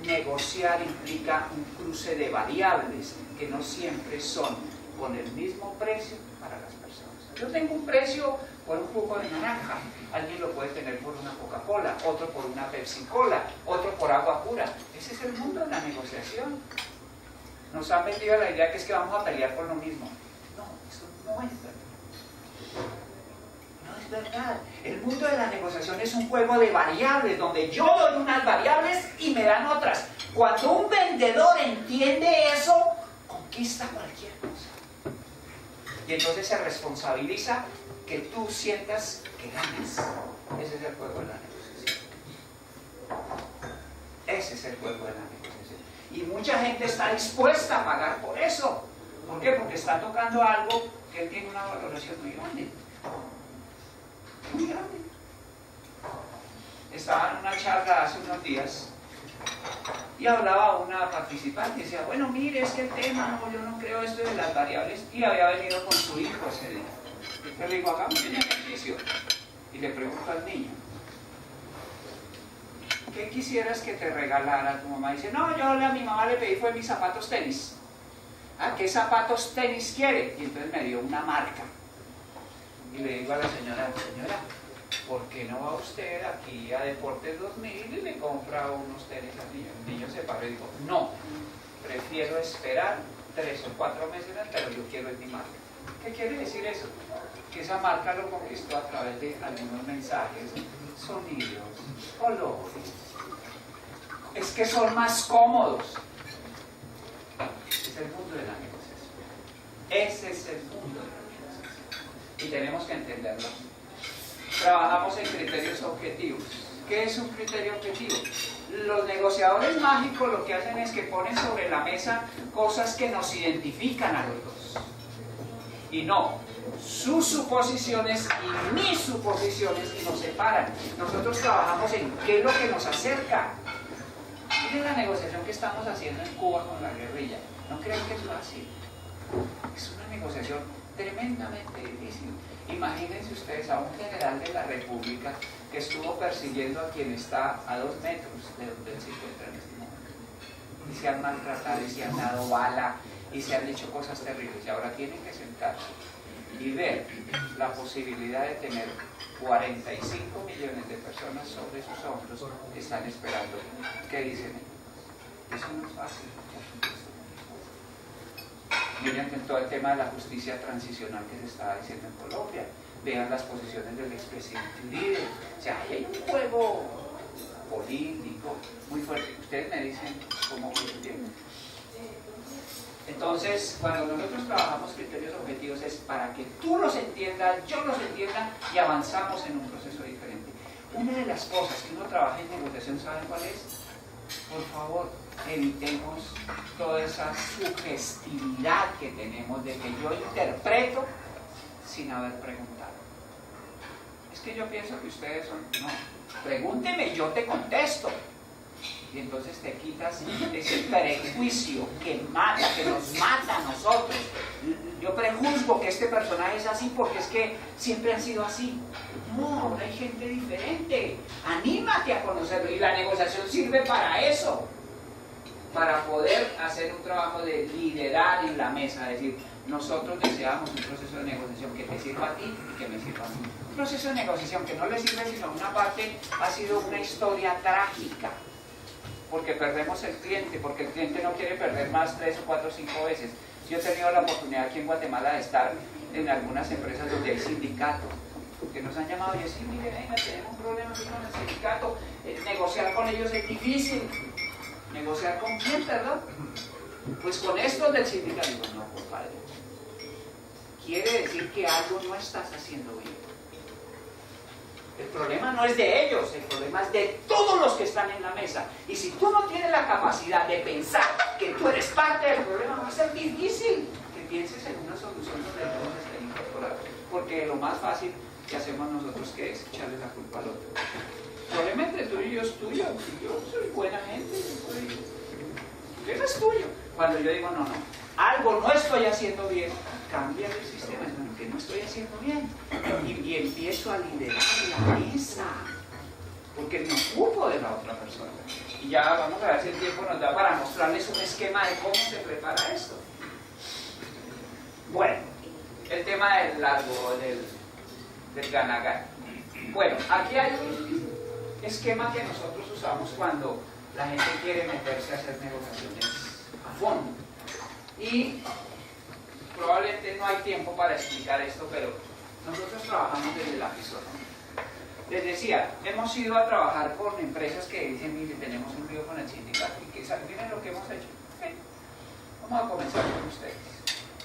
Negociar implica un cruce de variables que no siempre son con el mismo precio para las personas. Yo tengo un precio por un jugo de naranja, alguien lo puede tener por una Coca-Cola, otro por una Pepsi-Cola, otro por agua pura. Ese es el mundo de la negociación. Nos han vendido la idea que es que vamos a pelear por lo mismo. No, eso no es verdad. No es verdad. El mundo de la negociación es un juego de variables, donde yo doy unas variables y me dan otras. Cuando un vendedor entiende eso, conquista cualquier cosa. Y entonces se responsabiliza que tú sientas que ganas. Ese es el juego de la negociación. Ese es el juego de la negociación. Y mucha gente está dispuesta a pagar por eso. ¿Por qué? Porque está tocando algo que él tiene una valoración muy grande. Muy grande. Estaba en una charla hace unos días y hablaba una participante y decía, bueno, mire, es que el tema, no, yo no creo esto de las variables, y había venido con su hijo ese día. Entonces le digo, hagamos un ejercicio. Y le pregunto al niño, ¿qué quisieras que te regalara tu mamá? Dice, no, yo a mi mamá le pedí fue mis zapatos tenis. ¿Ah, qué zapatos tenis quiere? Y entonces me dio una marca. Y le digo a la señora, ¿por qué no va usted aquí a Deportes 2000 y le compra unos tenis al niño? El niño se paró y dijo, no, prefiero esperar 3 o 4 meses, pero yo quiero mi marca. ¿Qué quiere decir eso? Que esa marca lo conquistó a través de algunos mensajes, sonidos, colores. Es que son más cómodos. Es el mundo de la negociación. Ese es el mundo de la negociación. Y tenemos que entenderlo. Trabajamos en criterios objetivos. ¿Qué es un criterio objetivo? Los negociadores mágicos lo que hacen es que ponen sobre la mesa cosas que nos identifican a los dos. Y no sus suposiciones y mis suposiciones que nos separan. Nosotros trabajamos en qué es lo que nos acerca. Miren la negociación que estamos haciendo en Cuba con la guerrilla. No creen que es fácil. Es una negociación tremendamente difícil. Imagínense ustedes a un general de la República que estuvo persiguiendo a quien está a 2 metros de donde él se encuentra en este momento. Y se han maltratado y se han dado bala y se han dicho cosas terribles. Y ahora tienen que sentarse y ver la posibilidad de tener 45 millones de personas sobre sus hombros que están esperando. ¿Qué dicen? Eso no es fácil. Miren todo el tema de la justicia transicional que se estaba diciendo en Colombia. Vean las posiciones del expresidente Uribe. O sea, ahí hay un juego político muy fuerte. Ustedes me dicen cómo lo entienden. Entonces, cuando nosotros trabajamos criterios objetivos es para que tú los entiendas, yo los entienda y avanzamos en un proceso diferente. Una de las cosas que uno trabaja en negociación, ¿saben cuál es? Por favor, evitemos toda esa sugestividad que tenemos de que yo interpreto sin haber preguntado. Es que yo pienso que ustedes son... No, pregúnteme, yo te contesto. Y entonces te quitas ese prejuicio que mata, que nos mata a nosotros. Yo prejuzgo que este personaje es así porque es que siempre han sido así. No, ahora hay gente diferente. Anímate a conocerlo. Y la negociación sirve para eso. Para poder hacer un trabajo de liderar en la mesa. Es decir, nosotros deseamos un proceso de negociación que te sirva a ti y que me sirva a mí. Un proceso de negociación que no le sirve sino a una parte, ha sido una historia trágica. Porque perdemos el cliente, porque el cliente no quiere perder más 3 o 4 o 5 veces. Yo he tenido la oportunidad aquí en Guatemala de estar en algunas empresas donde hay sindicatos, que nos han llamado y decir, mire, venga, tenemos un problema con el sindicato, negociar con ellos es difícil. ¿Negociar con quién, perdón? Pues con estos del sindicato. Digo, no, compadre. Quiere decir que algo no estás haciendo bien. El problema no es de ellos, el problema es de todos los que están en la mesa. Y si tú no tienes la capacidad de pensar que tú eres parte del problema, va a ser difícil que pienses en una solución donde todos estén incorporados. Porque lo más fácil que hacemos nosotros que es echarle la culpa al otro. El problema entre tú tuyo es tuyo. Yo soy buena gente, eso es tuyo. Cuando yo digo, no, algo no estoy haciendo bien, cambia el sistema, que no estoy haciendo bien. Y empiezo a liderar la mesa, porque me ocupo de la otra persona. Y ya vamos a ver si el tiempo nos da para mostrarles un esquema de cómo se prepara esto. Bueno, el tema del largo, del gana-gana. Bueno, aquí hay un esquema que nosotros usamos cuando la gente quiere meterse a hacer negociaciones a fondo. Y probablemente no hay tiempo para explicar esto, pero nosotros trabajamos desde la fisonomía. Les decía, hemos ido a trabajar con empresas que dicen, mire, tenemos un lío con el sindicato y que miren lo que hemos hecho. Vamos a comenzar con ustedes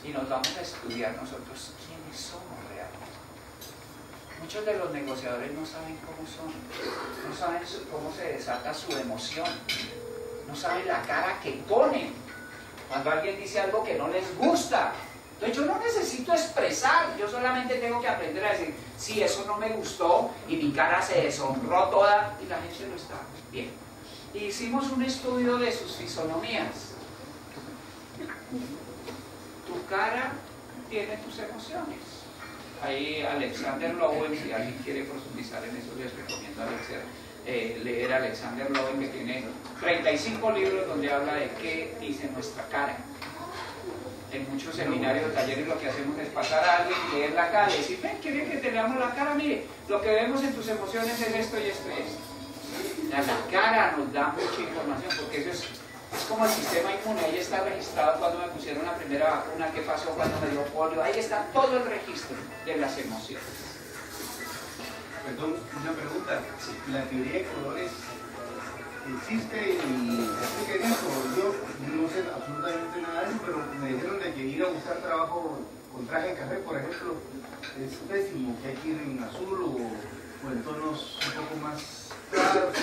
y nos vamos a estudiar nosotros quiénes somos realmente. Muchos de los negociadores no saben cómo son, no saben cómo se desata su emoción, no saben la cara que ponen cuando alguien dice algo que no les gusta. Entonces yo no necesito expresar, yo solamente tengo que aprender a decir, sí, eso no me gustó y mi cara se deshonró toda y la gente no está bien. Y hicimos un estudio de sus fisonomías. Tu cara tiene tus emociones. Ahí Alexander Lowen, si alguien quiere profundizar en eso, les recomiendo leer a Alexander Lowen, que tiene 35 libros donde habla de qué dice nuestra cara. En muchos seminarios o talleres lo que hacemos es pasar a alguien, leer la cara y decir, ven, ¿quieren que te leamos la cara? Mire, lo que vemos en tus emociones es esto y esto y esto. La cara nos da mucha información, porque eso es como el sistema inmune. Ahí está registrado cuando me pusieron la primera vacuna, qué pasó cuando me dio polio. Ahí está todo el registro de las emociones. Perdón, una pregunta. La teoría de colores existe y explica eso. Yo no sé absolutamente nada de eso, pero me dijeron de que ir a buscar trabajo con traje de café, por ejemplo, es pésimo, que hay que ir en azul o en tonos un poco más claros.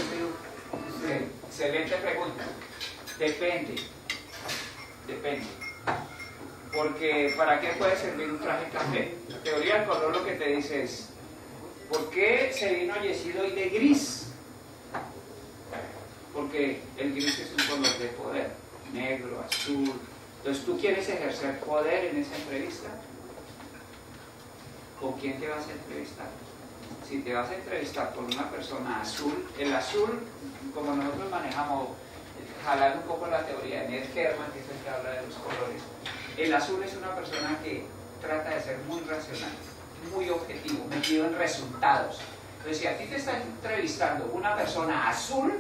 Excelente pregunta. Depende. Porque ¿para qué puede servir un traje café? La teoría del color lo que te dice es, ¿por qué se vino Yesido hoy de gris? Porque el gris es un color de poder, negro, azul. Entonces tú quieres ejercer poder en esa entrevista. ¿Con quién te vas a entrevistar? Si te vas a entrevistar con una persona azul, el azul, como nosotros manejamos, jalando un poco la teoría de Ned Herman, que es el que habla de los colores, el azul es una persona que trata de ser muy racional, muy objetivo, metido en resultados. Entonces, si a ti te está entrevistando una persona azul,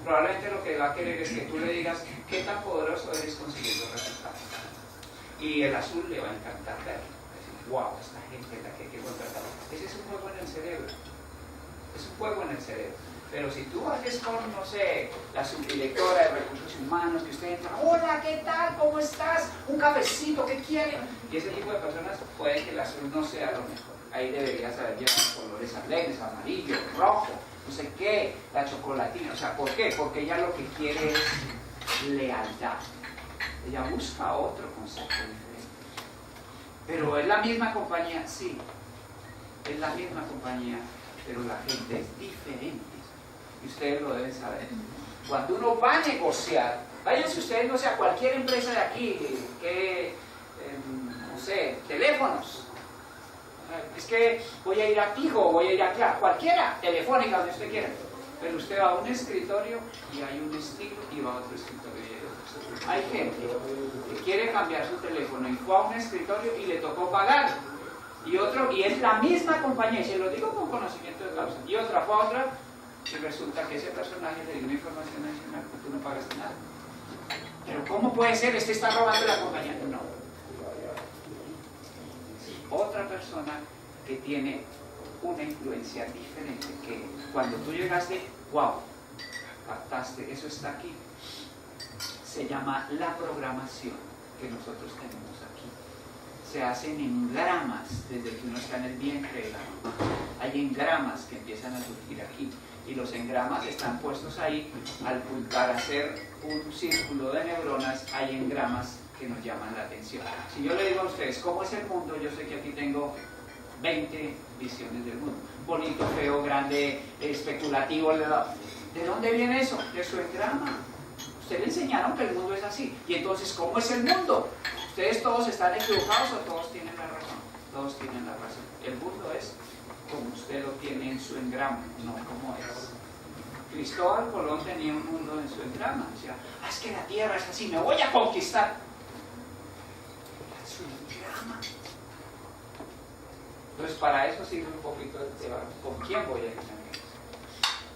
probablemente lo que va a querer es que tú le digas qué tan poderoso eres consiguiendo resultados. Y el azul le va a encantar verlo. Decir, wow, esta gente es la que hay que contratar. Ese es un juego en el cerebro. Es un juego en el cerebro. Pero si tú haces con, no sé, la subdirectora de recursos humanos, que usted entra, hola, ¿qué tal? ¿Cómo estás? Un cafecito, ¿qué quieren? Y ese tipo de personas puede que el azul no sea lo mejor. Ahí deberías haber llevado colores alegres, amarillo, rojo, no sé qué, la chocolatina. O sea, ¿por qué? Porque ella lo que quiere es lealtad. Ella busca otro concepto diferente. Pero es la misma compañía, sí. Es la misma compañía, pero la gente es diferente. Y ustedes lo deben saber. Cuando uno va a negociar, váyanse ustedes, no sé, a cualquier empresa de aquí, no sé, teléfonos. Es que voy a ir a Tigo, voy a ir a cualquiera, telefónica, donde usted quiera. Pero usted va a un escritorio y hay un estilo y va a otro escritorio y hay otro. Hay gente que quiere cambiar su teléfono y fue a un escritorio y le tocó pagar. Y es la misma compañía, y se lo digo con conocimiento de causa. Y otra fue a otra. Y resulta que ese personaje le dio una información adicional porque tú no pagaste nada. Pero ¿cómo puede ser? Este está robando la compañía. No. Otra persona que tiene una influencia diferente, que cuando tú llegaste, wow, captaste, eso está aquí. Se llama la programación que nosotros tenemos aquí. Se hacen engramas desde que uno está en el vientre de la mamá. Hay engramas que empiezan a surgir aquí. Y los engramas están puestos ahí para hacer un círculo de neuronas. Hay engramas que nos llaman la atención. Si yo le digo a ustedes cómo es el mundo, yo sé que aquí tengo 20 visiones del mundo. Bonito, feo, grande, especulativo. ¿De dónde viene eso? De su engrama. Ustedes le enseñaron que el mundo es así. Y entonces, ¿cómo es el mundo? ¿Ustedes todos están equivocados o todos tienen la razón? Todos tienen la razón. El mundo es como usted lo tiene en su engrama, no como es. Cristóbal Colón tenía un mundo en su engrama. Decía, es que la tierra es así, me voy a conquistar. En su engrama. Entonces, para eso sirve un poquito el tema. ¿Con quién voy a negociar?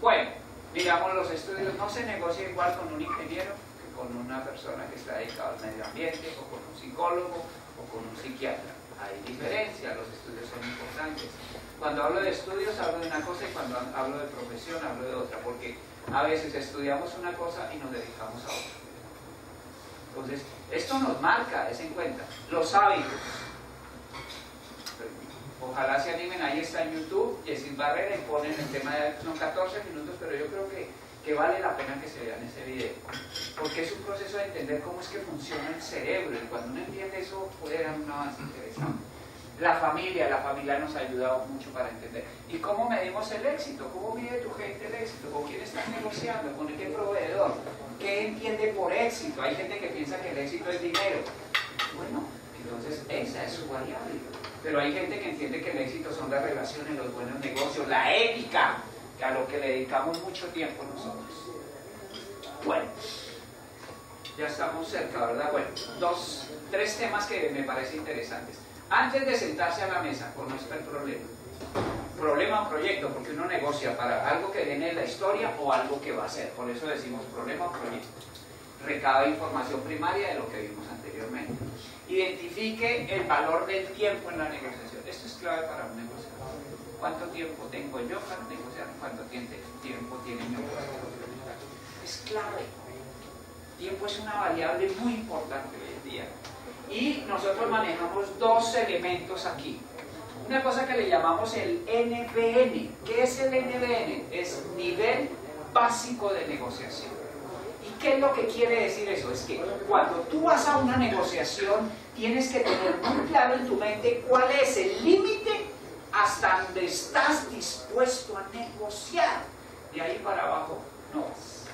Bueno, miramos los estudios. No se negocia igual con un ingeniero que con una persona que está dedicada al medio ambiente, o con un psicólogo, o con un psiquiatra. Hay diferencia, los estudios son importantes. Cuando hablo de estudios hablo de una cosa y cuando hablo de profesión hablo de otra, porque a veces estudiamos una cosa y nos dedicamos a otra. Entonces, esto nos marca, des en cuenta, los hábitos. Ojalá se animen, ahí está en YouTube, Yesid Barrera, y ponen el tema de, son 14 minutos, pero yo creo que vale la pena que se vean ese video, porque es un proceso de entender cómo es que funciona el cerebro, y cuando uno entiende eso puede dar un avance interesante. La familia nos ha ayudado mucho para entender. ¿Y cómo medimos el éxito? ¿Cómo mide tu gente el éxito? ¿Con quién estás negociando? ¿Con qué proveedor? ¿Qué entiende por éxito? Hay gente que piensa que el éxito es dinero. Bueno, entonces esa es su variable. Pero hay gente que entiende que el éxito son las relaciones, los buenos negocios, la ética, a lo que le dedicamos mucho tiempo nosotros. Bueno, ya estamos cerca, ¿verdad? Bueno, tres temas que me parecen interesantes. Antes de sentarse a la mesa, conozca el problema. Problema o proyecto, porque uno negocia para algo que viene de la historia o algo que va a ser. Por eso decimos problema o proyecto. Recaba información primaria de lo que vimos anteriormente. Identifique el valor del tiempo en la negociación. Esto es clave para un negocio. ¿Cuánto tiempo tengo yo para negociar? ¿Cuánto tiempo tiene mi opositor? Es clave. Tiempo es una variable muy importante hoy en día. Y nosotros manejamos dos elementos aquí. Una cosa que le llamamos el NBN. ¿Qué es el NBN? Es nivel básico de negociación. ¿Y qué es lo que quiere decir eso? Es que cuando tú vas a una negociación tienes que tener muy claro en tu mente cuál es el límite hasta donde estás dispuesto a negociar. De ahí para abajo no vas.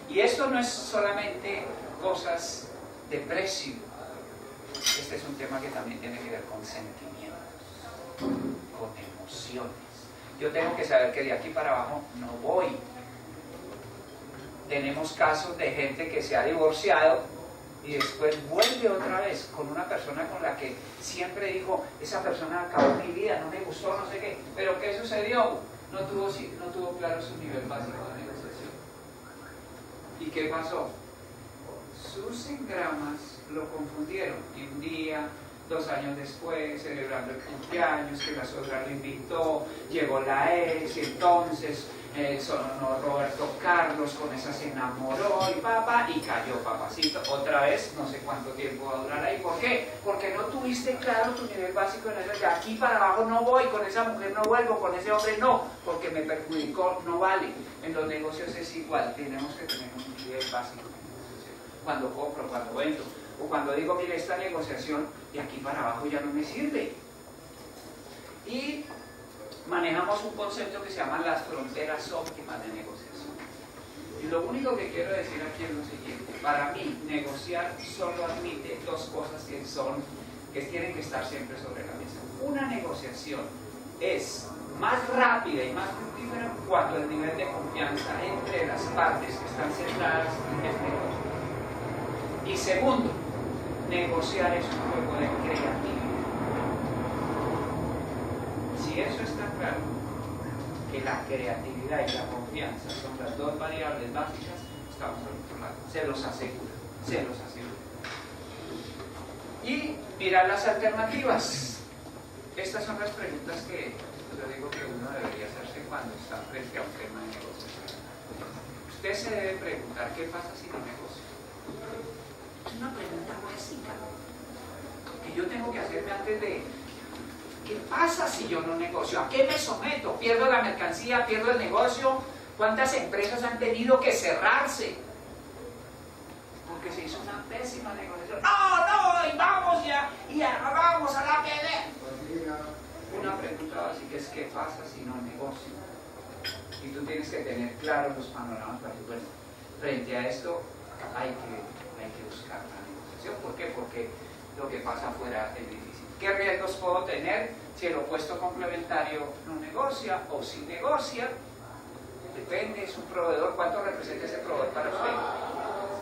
Y esto no es solamente cosas de precio. Este es un tema que también tiene que ver con sentimientos, con emociones. Yo tengo que saber que de aquí para abajo no voy. Tenemos casos de gente que se ha divorciado y después vuelve otra vez con una persona con la que siempre dijo, esa persona acabó mi vida, no me gustó, no sé qué. Pero ¿qué sucedió? No tuvo claro su nivel básico de negociación. ¿Y qué pasó? Sus engramas lo confundieron. Y un día, 2 años después, celebrando el cumpleaños, que la suegra lo invitó, llegó la ex, y entonces sonó Roberto Carlos, con esa se enamoró y cayó papacito. Otra vez, no sé cuánto tiempo va a durar ahí. ¿Por qué? Porque no tuviste claro tu nivel básico de negociación. De aquí para abajo no voy, con esa mujer no vuelvo, con ese hombre no, porque me perjudicó, no vale. En los negocios es igual, tenemos que tener un nivel básico. Cuando compro, cuando vendo, o cuando digo, mire, esta negociación de aquí para abajo ya no me sirve. Y manejamos un concepto que se llama las fronteras óptimas de negociación. Y lo único que quiero decir aquí es lo siguiente: para mí, negociar solo admite dos cosas que tienen que estar siempre sobre la mesa. Una negociación es más rápida y más fructífera cuando el nivel de confianza entre las partes que están sentadas es menor. Y segundo, negociar es un juego de creatividad. Si eso está claro, que la creatividad y la confianza son las dos variables básicas, estamos al otro lado. Se los aseguro, se los aseguro. Y mirar las alternativas. Estas son las preguntas que yo digo que uno debería hacerse cuando está frente a un tema de negociación. Usted se debe preguntar, ¿qué pasa si no negocio? Es una pregunta básica que yo tengo que hacerme antes de ¿qué pasa si yo no negocio? ¿A qué me someto? ¿Pierdo la mercancía? ¿Pierdo el negocio? ¿Cuántas empresas han tenido que cerrarse? Porque se hizo una pésima negociación. ¡No! Y vamos ya, y vamos a la pelea. Una pregunta básica es ¿qué pasa si no negocio? y tú tienes que tener claros los panoramas para decir, bueno, frente a esto hay que buscar la negociación. ¿Por qué? Porque lo que pasa afuera es difícil. ¿Qué riesgos puedo tener si el opuesto complementario no negocia o si negocia? Depende, es un proveedor. ¿Cuánto representa ese proveedor para usted?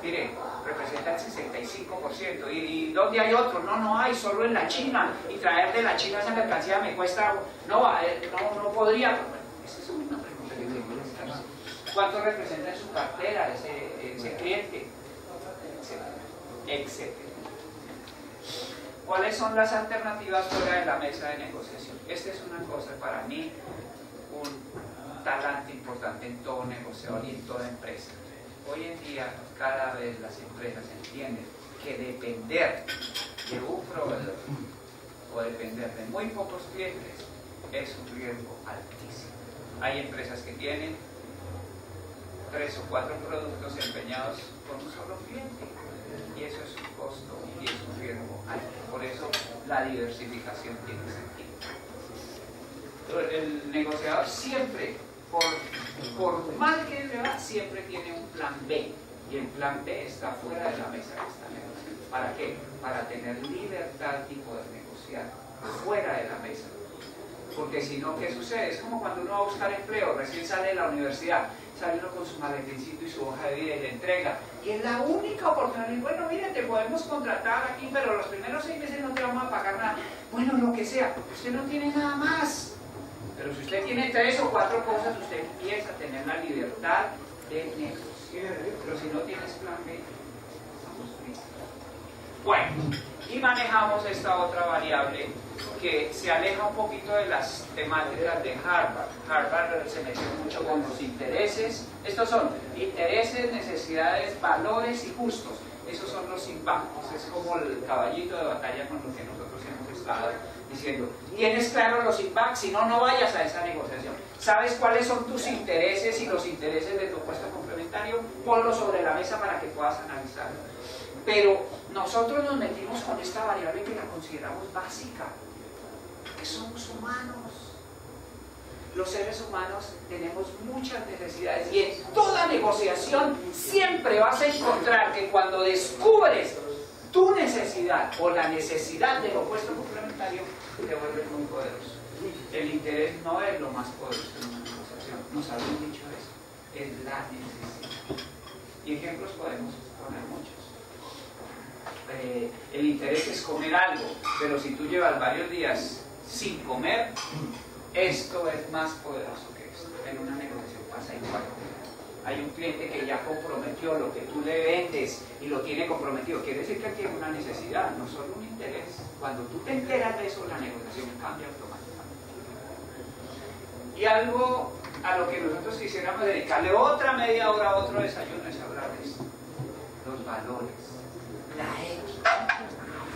Mire, representa el 65%. ¿Y dónde hay otro? No hay, solo en la China. Y traer de la China esa mercancía me cuesta... No podría. Bueno, esa es una pregunta que tengo que hacer. ¿Cuánto representa en su cartera ese cliente? Etcétera. ¿Cuáles son las alternativas fuera de la mesa de negociación? Esta es una cosa para mí, un talante importante en todo negociador y en toda empresa. Hoy en día cada vez las empresas entienden que depender de un proveedor o depender de muy pocos clientes es un riesgo altísimo. Hay empresas que tienen 3 o 4 productos empeñados con un solo cliente y eso es un costo y es un riesgo alto. Por eso la diversificación tiene sentido. El negociador siempre, por mal que le va, siempre tiene un plan B y el plan B está fuera de la mesa que está negociando. ¿Para qué? Para tener libertad y poder negociar fuera de la mesa. Porque si no, ¿qué sucede? Es como cuando uno va a buscar empleo, recién sale de la universidad, sale uno con su maletincito y su hoja de vida y le entrega. Y es la única oportunidad. Y bueno, mire, te podemos contratar aquí, pero los primeros 6 meses no te vamos a pagar nada. Bueno, lo que sea, usted no tiene nada más. Pero si usted tiene 3 o 4 cosas, usted empieza a tener la libertad de negociar. Pero si no tienes plan B, estamos tristes. Bueno, y manejamos esta otra variable que se aleja un poquito de las temáticas de Harvard. Harvard se metió mucho con los intereses. Estos son intereses, necesidades, valores y justos. Esos son los impactos. Es como el caballito de batalla con lo que nosotros hemos estado diciendo. ¿Tienes claro los impactos? Si no, no vayas a esa negociación. ¿Sabes cuáles son tus intereses y los intereses de tu opuesto complementario? Ponlo sobre la mesa para que puedas analizarlo. Pero nosotros nos metimos con esta variable que la consideramos básica, que somos humanos. Los seres humanos tenemos muchas necesidades y en toda negociación siempre vas a encontrar que cuando descubres tu necesidad o la necesidad del opuesto complementario, te vuelves muy poderoso. El interés no es lo más poderoso en una negociación, nos habían dicho eso, es la necesidad. Y ejemplos podemos poner muchos. El interés es comer algo, pero si tú llevas varios días sin comer, esto es más poderoso que esto. En una negociación pasa igual. Hay un cliente que ya comprometió lo que tú le vendes y lo tiene comprometido. Quiere decir que tiene una necesidad, no solo un interés. Cuando tú te enteras de eso, la negociación cambia automáticamente. Y algo a lo que nosotros quisiéramos dedicarle otra media hora, otro desayuno, es hablar de esto. Los valores, la ética.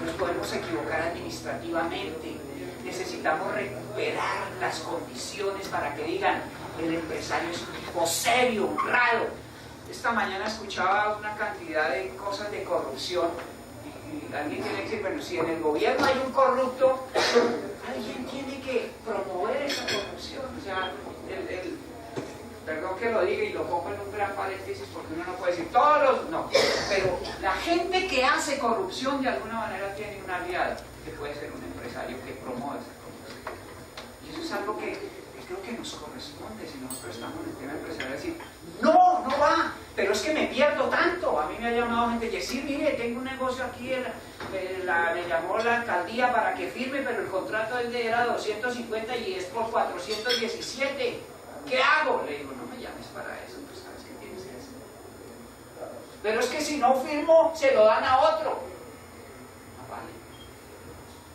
Nos podemos equivocar administrativamente. Necesitamos recuperar las condiciones para que digan: el empresario es un tipo serio, honrado. Esta mañana escuchaba una cantidad de cosas de corrupción y alguien tiene que decir, bueno, si en el gobierno hay un corrupto, alguien tiene que promover esa corrupción. O sea, perdón que lo diga y lo pongo en un gran paréntesis porque uno no puede decir todos los... No, pero la gente que hace corrupción de alguna manera tiene un aliado que puede ser un empresario que promueve esa corrupción. Y eso es algo que creo que nos corresponde si nosotros estamos en el tema empresarial, decir, no va, pero es que me pierdo tanto. A mí me ha llamado gente que sí, mire, tengo un negocio aquí, me llamó la alcaldía para que firme, pero el contrato era 250 y es por 417. ¿Qué hago? Le digo, no me llames para eso, pues sabes que tienes que hacer. Pero es que si no firmo, se lo dan a otro. No vale.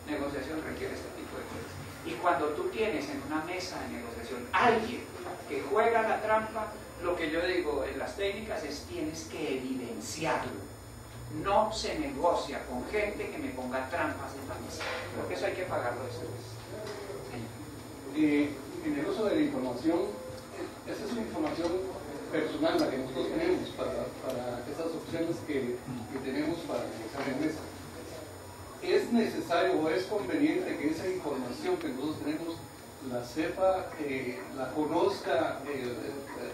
Negociación requiere este tipo de cosas. Y cuando tú tienes en una mesa de negociación alguien que juega la trampa, lo que yo digo en las técnicas es tienes que evidenciarlo. No se negocia con gente que me ponga trampas en la mesa, porque eso hay que pagarlo después. En el uso de la información, esa es una información personal la que nosotros tenemos para esas opciones que tenemos para negociar en mesa. ¿Es necesario o es conveniente que esa información que nosotros tenemos la sepa, la conozca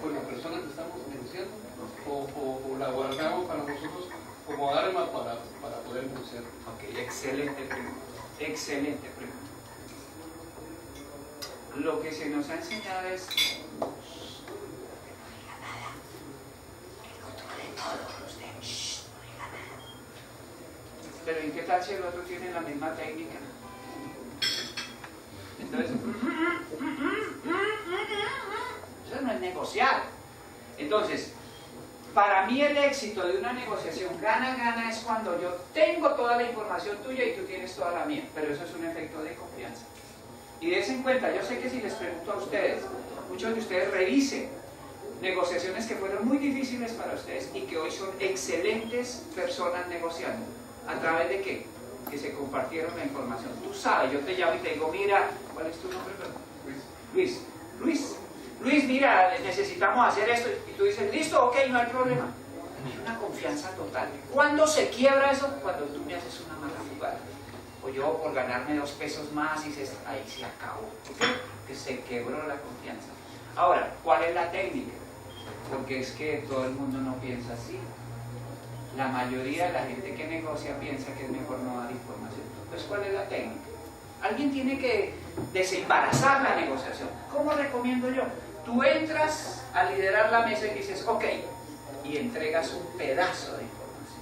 con la persona que estamos negociando, o la guardamos para nosotros como arma para poder negociar? Ok, excelente pregunta. Excelente pregunta. Lo que se nos ha enseñado es pero ¿en qué tal si el otro tiene la misma técnica? Entonces, eso no es negociar. Entonces, para mí el éxito de una negociación gana-gana es cuando yo tengo toda la información tuya y tú tienes toda la mía, pero eso es un efecto de confianza. Y dense en cuenta, yo sé que si les pregunto a ustedes, muchos de ustedes revisen negociaciones que fueron muy difíciles para ustedes y que hoy son excelentes personas negociando. ¿A través de qué? Que se compartieron la información. Tú sabes, yo te llamo y te digo, mira, ¿cuál es tu nombre? Luis, mira, necesitamos hacer esto. Y tú dices, listo, ok, no hay problema. Hay una confianza total. ¿Cuándo se quiebra eso? Cuando tú me haces una mala jugada. O yo por ganarme 2 pesos más y dices, ahí se acabó. ¿Por qué? Que se quebró la confianza. Ahora, ¿cuál es la técnica? Porque es que todo el mundo no piensa así. La mayoría de la gente que negocia piensa que es mejor no dar información. Entonces, ¿cuál es la técnica? Alguien tiene que desembarazar la negociación. ¿Cómo recomiendo yo? Tú entras a liderar la mesa y dices, ok, y entregas un pedazo de información.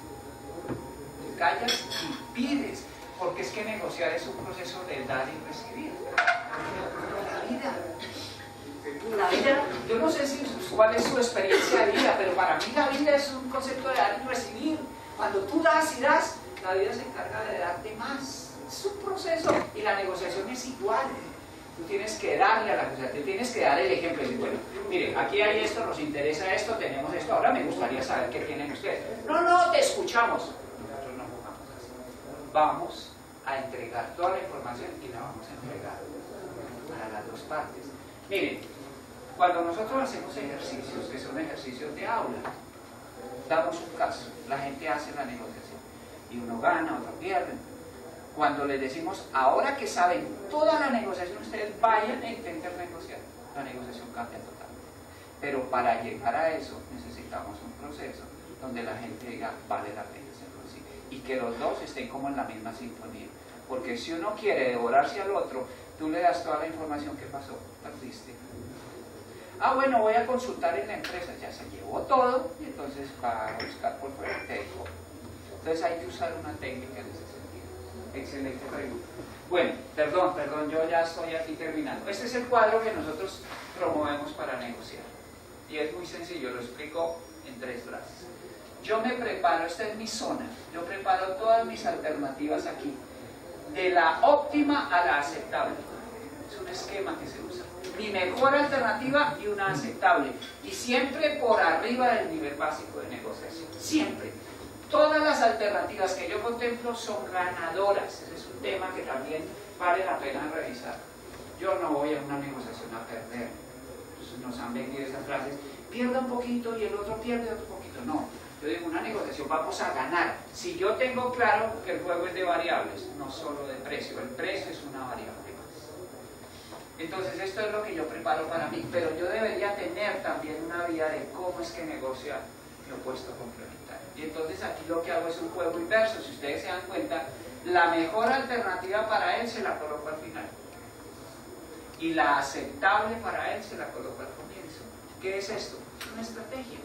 Te callas y pides, porque es que negociar es un proceso de dar y recibir. La vida, yo no sé cuál es su experiencia de vida, pero para mí la vida es un concepto de dar y recibir. Cuando tú das y das, la vida se encarga de darte más. Es un proceso y la negociación es igual. Tú tienes que darle a la negociación, tienes que dar el ejemplo. Y decir, bueno, mire, aquí hay esto, nos interesa esto, tenemos esto, ahora me gustaría saber qué tienen ustedes. No, te escuchamos. Nosotros no jugamos así. Vamos a entregar toda la información y la vamos a entregar para las dos partes. Miren, cuando nosotros hacemos ejercicios, que son ejercicios de aula, damos un caso, la gente hace la negociación y uno gana, otro pierde. Cuando les decimos, ahora que saben toda la negociación, ustedes vayan e intenten negociar, la negociación cambia totalmente. Pero para llegar a eso necesitamos un proceso donde la gente diga, vale la pena hacerlo así, y que los dos estén como en la misma sintonía. Porque si uno quiere devorarse al otro, tú le das toda la información que pasó, perdiste. Ah, bueno, voy a consultar en la empresa, ya se llevó todo y entonces va a buscar por fuera y te dijo. Entonces hay que usar una técnica en ese sentido. Excelente pregunta. Bueno, perdón, yo ya estoy aquí terminando. Este es el cuadro que nosotros promovemos para negociar. Y es muy sencillo, lo explico en 3 frases. Yo me preparo, esta es mi zona, yo preparo todas mis alternativas aquí, de la óptima a la aceptable. Es un esquema que se usa. Mi mejor alternativa y una aceptable. Y siempre por arriba del nivel básico de negociación. Siempre. Todas las alternativas que yo contemplo son ganadoras. Ese es un tema que también vale la pena revisar. Yo no voy a una negociación a perder. Nos han vendido esas frases. Pierda un poquito y el otro pierde otro poquito. No. Yo digo, una negociación vamos a ganar. Si yo tengo claro que el juego es de variables, no solo de precio. El precio es una variable. Entonces esto es lo que yo preparo para mí, pero yo debería tener también una vía de cómo es que negocia el opuesto complementario. Y entonces aquí lo que hago es un juego inverso. Si ustedes se dan cuenta, la mejor alternativa para él se la coloco al final. Y la aceptable para él se la coloco al comienzo. ¿Qué es esto? Es una estrategia.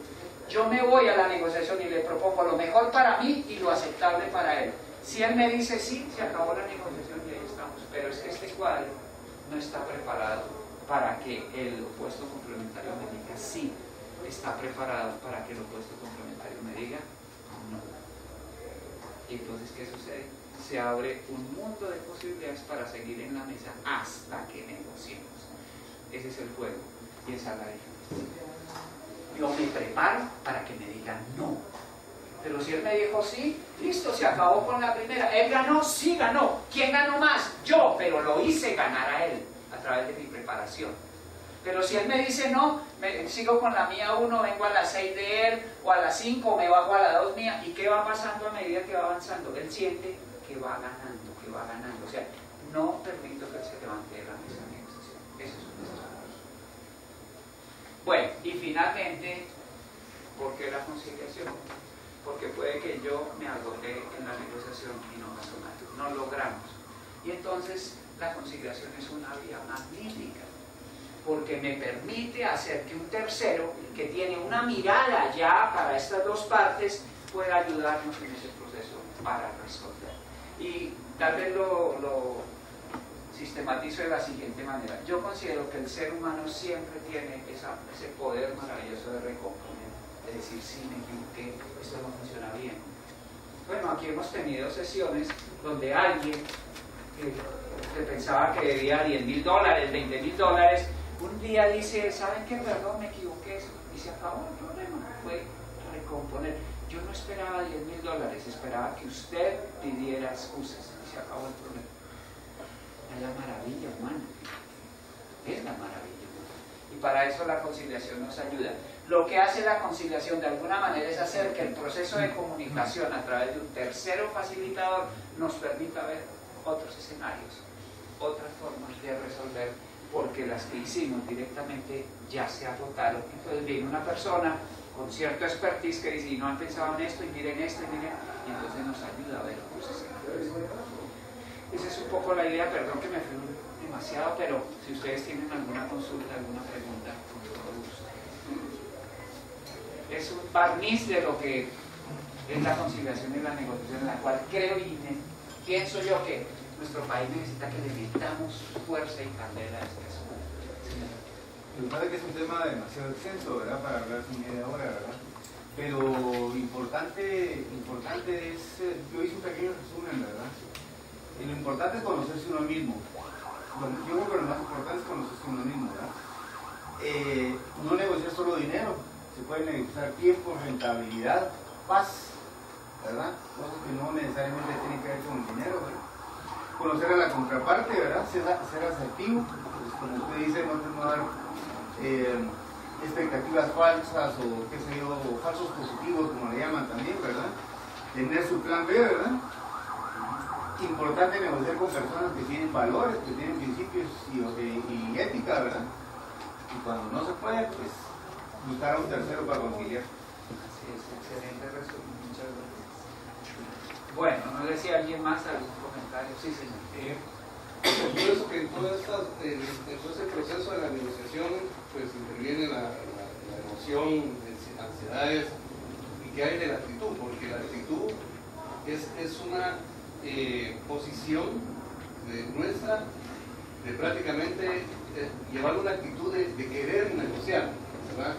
Yo me voy a la negociación y le propongo lo mejor para mí y lo aceptable para él. Si él me dice sí, se acabó la negociación y ahí estamos. Pero es que este cuadro no está preparado para que el opuesto complementario me diga sí, está preparado para que el opuesto complementario me diga no. Y entonces, ¿qué sucede? Se abre un mundo de posibilidades para seguir en la mesa hasta que negociemos. Ese es el juego y esa es la diferencia. Yo me preparo para que me digan no. Pero si él me dijo sí, listo, se acabó con la primera. Él ganó, sí ganó. ¿Quién ganó más? Yo, pero lo hice ganar a él a través de mi preparación. Pero si él me dice no, sigo con la mía 1, vengo a la 6 de él, o a la 5, me bajo a la 2 mía. ¿Y qué va pasando a medida que va avanzando? Él siente que va ganando, que va ganando. O sea, no permito que él se levante de la mesa de negociación. Bueno, y finalmente, ¿por qué la conciliación? Porque puede que yo me agoté en la negociación y no pasó nada, no logramos. Y entonces la conciliación es una vía magnífica, porque me permite hacer que un tercero, que tiene una mirada ya para estas dos partes, pueda ayudarnos en ese proceso para resolver. Y tal vez lo sistematizo de la siguiente manera. Yo considero que el ser humano siempre tiene ese poder maravilloso de recomponer, de decir, sí, me equivoqué, esto no funciona bien. Bueno, aquí hemos tenido sesiones donde alguien que pensaba que debía $10.000, $20.000, un día dice, ¿saben qué? Perdón, me equivoqué, y se acabó el problema, fue recomponer. Yo no esperaba $10.000, esperaba que usted pidiera excusas, y se acabó el problema. Es la maravilla humana, es la maravilla humana. Y para eso la conciliación nos ayuda. Lo que hace la conciliación de alguna manera es hacer que el proceso de comunicación a través de un tercero facilitador nos permita ver otros escenarios, otras formas de resolver, porque las que hicimos directamente ya se agotaron. Entonces viene una persona con cierto expertise que dice, y no han pensado en esto, y miren esto, y miren, y entonces nos ayuda a ver otros escenarios. Esa es un poco la idea, perdón que me fui demasiado, pero si ustedes tienen alguna consulta, alguna pregunta, con todo gusto. Es un barniz de lo que es la conciliación y la negociación, en la cual creo y pienso yo que nuestro país necesita que le metamos fuerza y candela a este asunto. Me parece que es un tema demasiado extenso, ¿verdad? Para hablar sin media hora, ¿verdad? Pero importante es, yo hice un pequeño resumen, ¿verdad? Y lo importante es conocerse uno mismo. Yo creo que lo más importante es conocerse uno mismo, ¿verdad? No negociar solo dinero, se puede negociar tiempo, rentabilidad, paz, ¿verdad? Cosas que no necesariamente tienen que ver con el dinero, ¿verdad? Conocer a la contraparte, ¿verdad? Ser asertivo, pues, como usted dice, no dar expectativas falsas o qué sé yo, falsos positivos, como le llaman también, ¿verdad? Tener su plan B, ¿verdad? Importante negociar con personas que tienen valores, que tienen principios y ética, ¿verdad? Y cuando no se puede, pues buscar a un tercero para conciliar. Así es, excelente resumen, muchas gracias. Bueno, ¿no decía alguien más algún comentario? Sí, señor. Por eso que en todo este proceso de la negociación, pues interviene la emoción, ansiedades, y que hay de la actitud, porque la actitud es una posición nuestra de prácticamente llevar una actitud de querer negociar, ¿verdad?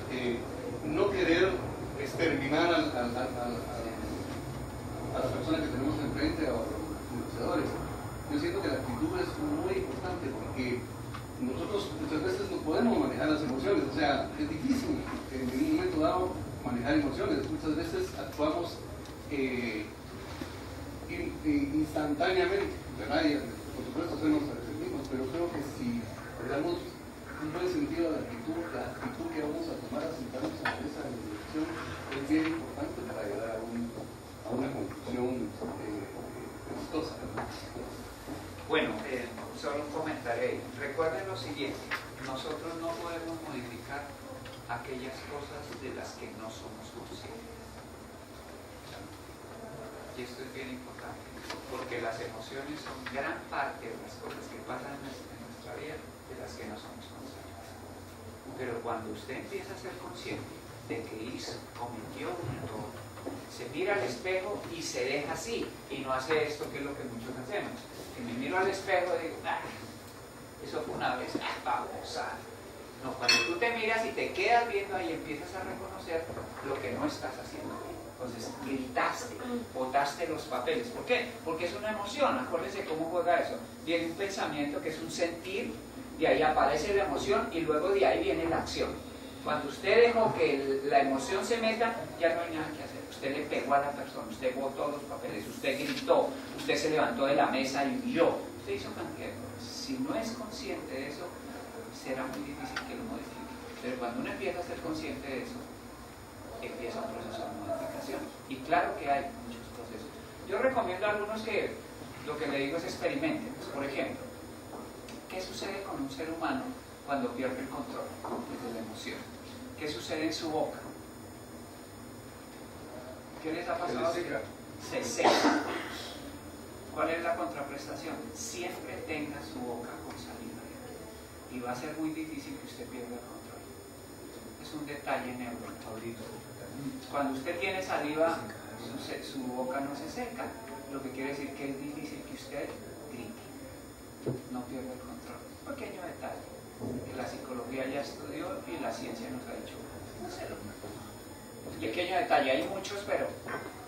No querer exterminar a la persona que tenemos enfrente o a los negociadores. Yo siento que la actitud es muy importante porque nosotros muchas veces no podemos manejar las emociones, o sea, es difícil en un momento dado manejar emociones, muchas veces actuamos instantáneamente, ¿verdad? Y, por supuesto hacemos mismos, pero creo que si le damos un buen sentido de la actitud que vamos a tomar a sentarnos a esa negociación es bien importante para llegar a una conclusión exitosa, ¿verdad? Bueno, solo un comentario. Recuerden lo siguiente, nosotros no podemos modificar aquellas cosas de las que no somos conscientes. Y esto es bien importante, porque las emociones son gran parte de las cosas que pasan en nuestra vida de las que no somos conscientes. Pero cuando usted empieza a ser consciente de que cometió un error, se mira al espejo y se deja así, y no hace esto que es lo que muchos hacemos, que me miro al espejo y digo, eso fue una vez, vamos a... No, cuando tú te miras y te quedas viendo ahí, empiezas a reconocer lo que no estás haciendo. Entonces gritaste, botaste los papeles. ¿Por qué? Porque es una emoción. Acuérdense cómo juega eso. Viene un pensamiento que es un sentir, de ahí aparece la emoción y luego de ahí viene la acción. Cuando usted dejó que la emoción se meta, ya no hay nada que hacer. Usted le pegó a la persona, usted botó los papeles, usted gritó, usted se levantó de la mesa y huyó. Usted hizo cantidad de cosas. Si no es consciente de eso, será muy difícil que lo modifique. Pero cuando uno empieza a ser consciente de eso, empieza un proceso de modificación. Y claro que hay muchos procesos. Yo recomiendo a algunos que lo que le digo es experimenten. Pues, por ejemplo, ¿qué sucede con un ser humano cuando pierde el control desde la emoción? ¿qué sucede en su boca? ¿Qué les ha pasado? Se seca. ¿Cuál es la contraprestación? Siempre tenga su boca con saliva. Y va a ser muy difícil que usted pierda el control. Es un detalle neurológico. Cuando usted tiene saliva, su boca no se seca. Lo que quiere decir que es difícil que usted grite. No pierda el control. Pequeño detalle que la psicología ya estudió y la ciencia nos ha dicho. No sé, pequeño detalle, hay muchos, pero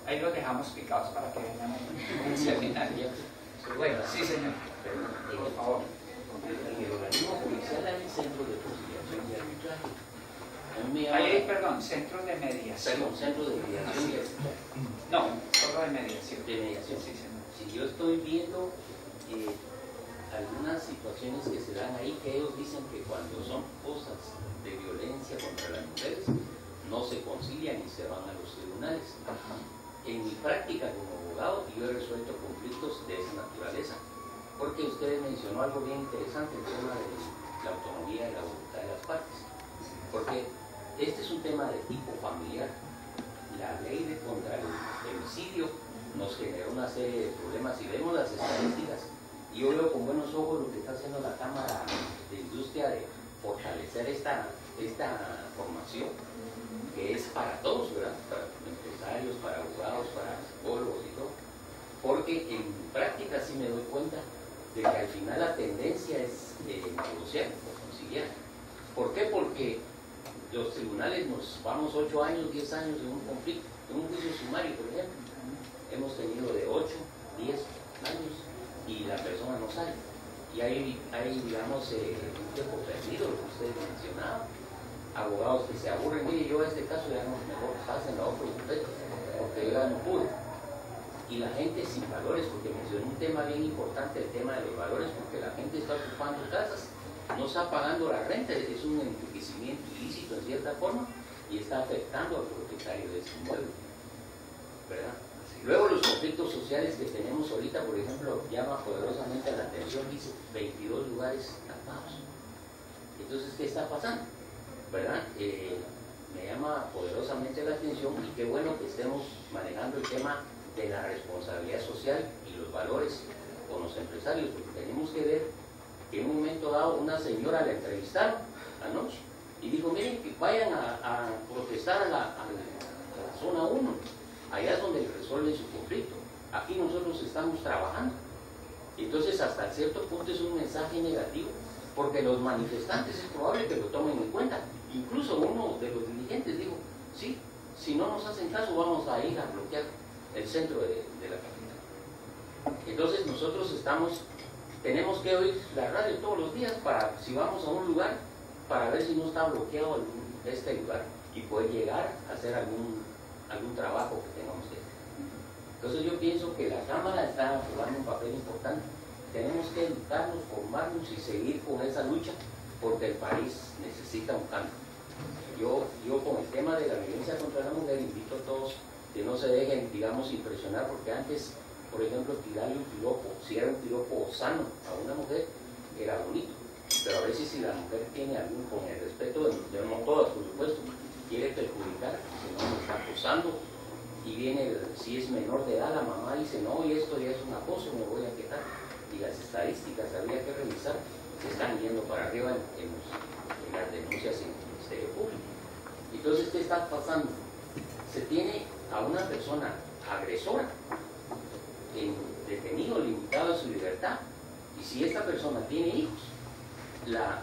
ahí los dejamos picados para que vengan al seminario. Bueno, sí, señor. Por favor. En el organismo judicial hay centros de conciliación y arbitraje. Ahí, perdón, centros de mediación. Perdón, centros de mediación y arbitraje. No, solo de mediación. De mediación. Sí, señor. Si yo estoy viendo algunas situaciones que se dan ahí, que ellos dicen que cuando son cosas de violencia contra las mujeres, no se concilian y se van a los tribunales. En mi práctica como abogado, yo he resuelto conflictos de esa naturaleza. Porque usted mencionó algo bien interesante, el tema de la autonomía y la voluntad de las partes. Porque este es un tema de tipo familiar. La ley contra el femicidio nos generó una serie de problemas. Si vemos las estadísticas, yo veo con buenos ojos lo que está haciendo la Cámara de Industria de fortalecer esta formación, que es para todos, ¿verdad? Para empresarios, para abogados, para psicólogos y todo. Porque en práctica sí me doy cuenta de que al final la tendencia es negociar o conciliar. ¿Por qué? Porque los tribunales nos vamos 8 años, 10 años en un conflicto, en un juicio sumario, por ejemplo. Hemos tenido de 8, 10 años y la persona no sale. Y hay digamos, un tiempo perdido, lo que usted mencionaba. Abogados que se aburren, mire, yo este caso ya no, mejor pasen a otro bufete, porque yo ya no pude. Y la gente sin valores, porque mencioné un tema bien importante, el tema de los valores, porque la gente está ocupando casas, no está pagando la renta, es un enriquecimiento ilícito en cierta forma y está afectando al propietario de ese inmueble, ¿verdad? Luego los conflictos sociales que tenemos ahorita, por ejemplo, llama poderosamente la atención, dice 22 lugares tapados. Entonces, ¿qué está pasando? ¿Verdad? Me llama poderosamente la atención y qué bueno que estemos manejando el tema de la responsabilidad social y los valores con los empresarios, porque tenemos que ver que en un momento dado una señora la entrevistaron anoche y dijo, miren, que vayan a protestar a la zona 1, allá es donde resuelven su conflicto, aquí nosotros estamos trabajando. Entonces hasta cierto punto es un mensaje negativo, porque los manifestantes es probable que lo tomen en cuenta. Incluso uno de los dirigentes dijo, sí, si no nos hacen caso vamos a ir a bloquear el centro de la capital. Entonces nosotros tenemos que oír la radio todos los días para, si vamos a un lugar, para ver si no está bloqueado este lugar y poder llegar a hacer algún trabajo que tengamos que hacer. Entonces yo pienso que la Cámara está jugando un papel importante. Tenemos que educarnos, formarnos y seguir con esa lucha porque el país necesita un cambio. Yo con el tema de la violencia contra la mujer invito a todos que no se dejen, digamos, impresionar, porque antes, por ejemplo, tirarle un piropo, si era un piropo sano a una mujer, era bonito, pero a veces si la mujer tiene algún, con el respeto de no todas, por supuesto, quiere perjudicar, si no se está acosando, y viene, si es menor de edad, la mamá dice, no, y esto ya es un acoso, me voy a quejar, y las estadísticas habría que revisar, se están yendo para arriba en las denuncias en el Ministerio Público. Entonces, ¿qué está pasando? Se tiene a una persona agresora detenido, limitado a su libertad, y si esta persona tiene hijos,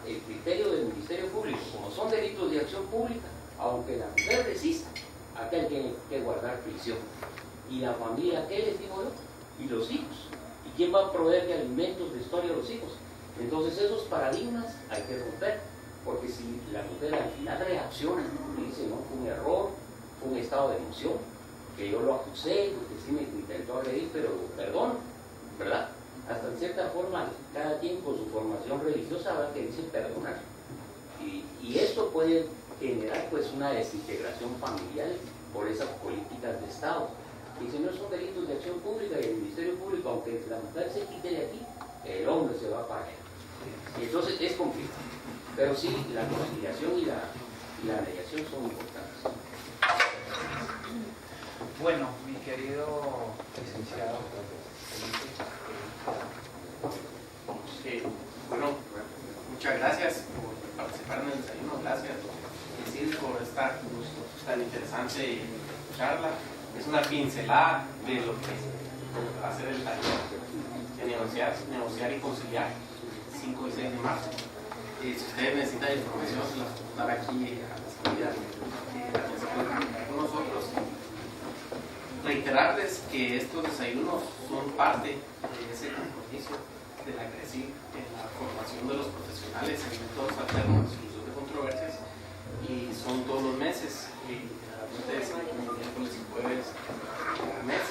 el criterio del Ministerio Público, como son delitos de acción pública, aunque la mujer resista, aquel tiene que guardar prisión. Y la familia, ¿qué les digo yo? Y los hijos. ¿Y quién va a proveer de alimentos, de historia a los hijos? Entonces esos paradigmas hay que romper, porque si la mujer al final reacciona y dice, no, fue un error, fue un estado de emoción, que yo lo acusé, porque sí me intentó agredir, pero perdón, ¿verdad? Hasta en cierta forma, cada quien con su formación religiosa va que dice perdonar. Y esto puede generar pues una desintegración familiar por esas políticas de Estado. Y si no son delitos de acción pública y el Ministerio Público, aunque la mujer se quite de aquí, el hombre se va para allá. Y entonces es conflicto. Pero sí, la conciliación y y la mediación son importantes. Bueno, mi querido licenciado bueno, muchas gracias por participar en el desayuno, gracias Isidro por esta tan interesante charla. Es una pincelada de lo que va a ser el taller de negociar y conciliar 5 y 6 de marzo. Si ustedes necesitan información, se las puedo dar aquí a la salida con nosotros. Reiterarles que estos desayunos son parte de ese compromiso de la CRECIG en la formación de los profesionales en métodos alternos de solución de controversias, y son todos los meses, generalmente es miércoles y jueves cada mes.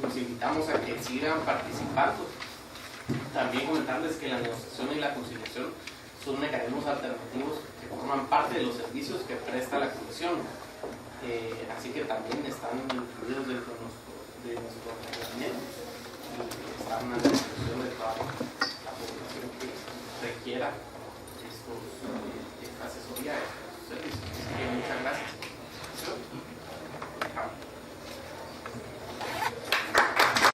Los invitamos a que sigan participando. También comentarles que la negociación y la conciliación son mecanismos alternativos que forman parte de los servicios que presta la Comisión. Así que también están incluidos dentro de nuestro reglamento y están a disposición de toda la población que requiera esta asesoría, estos servicios.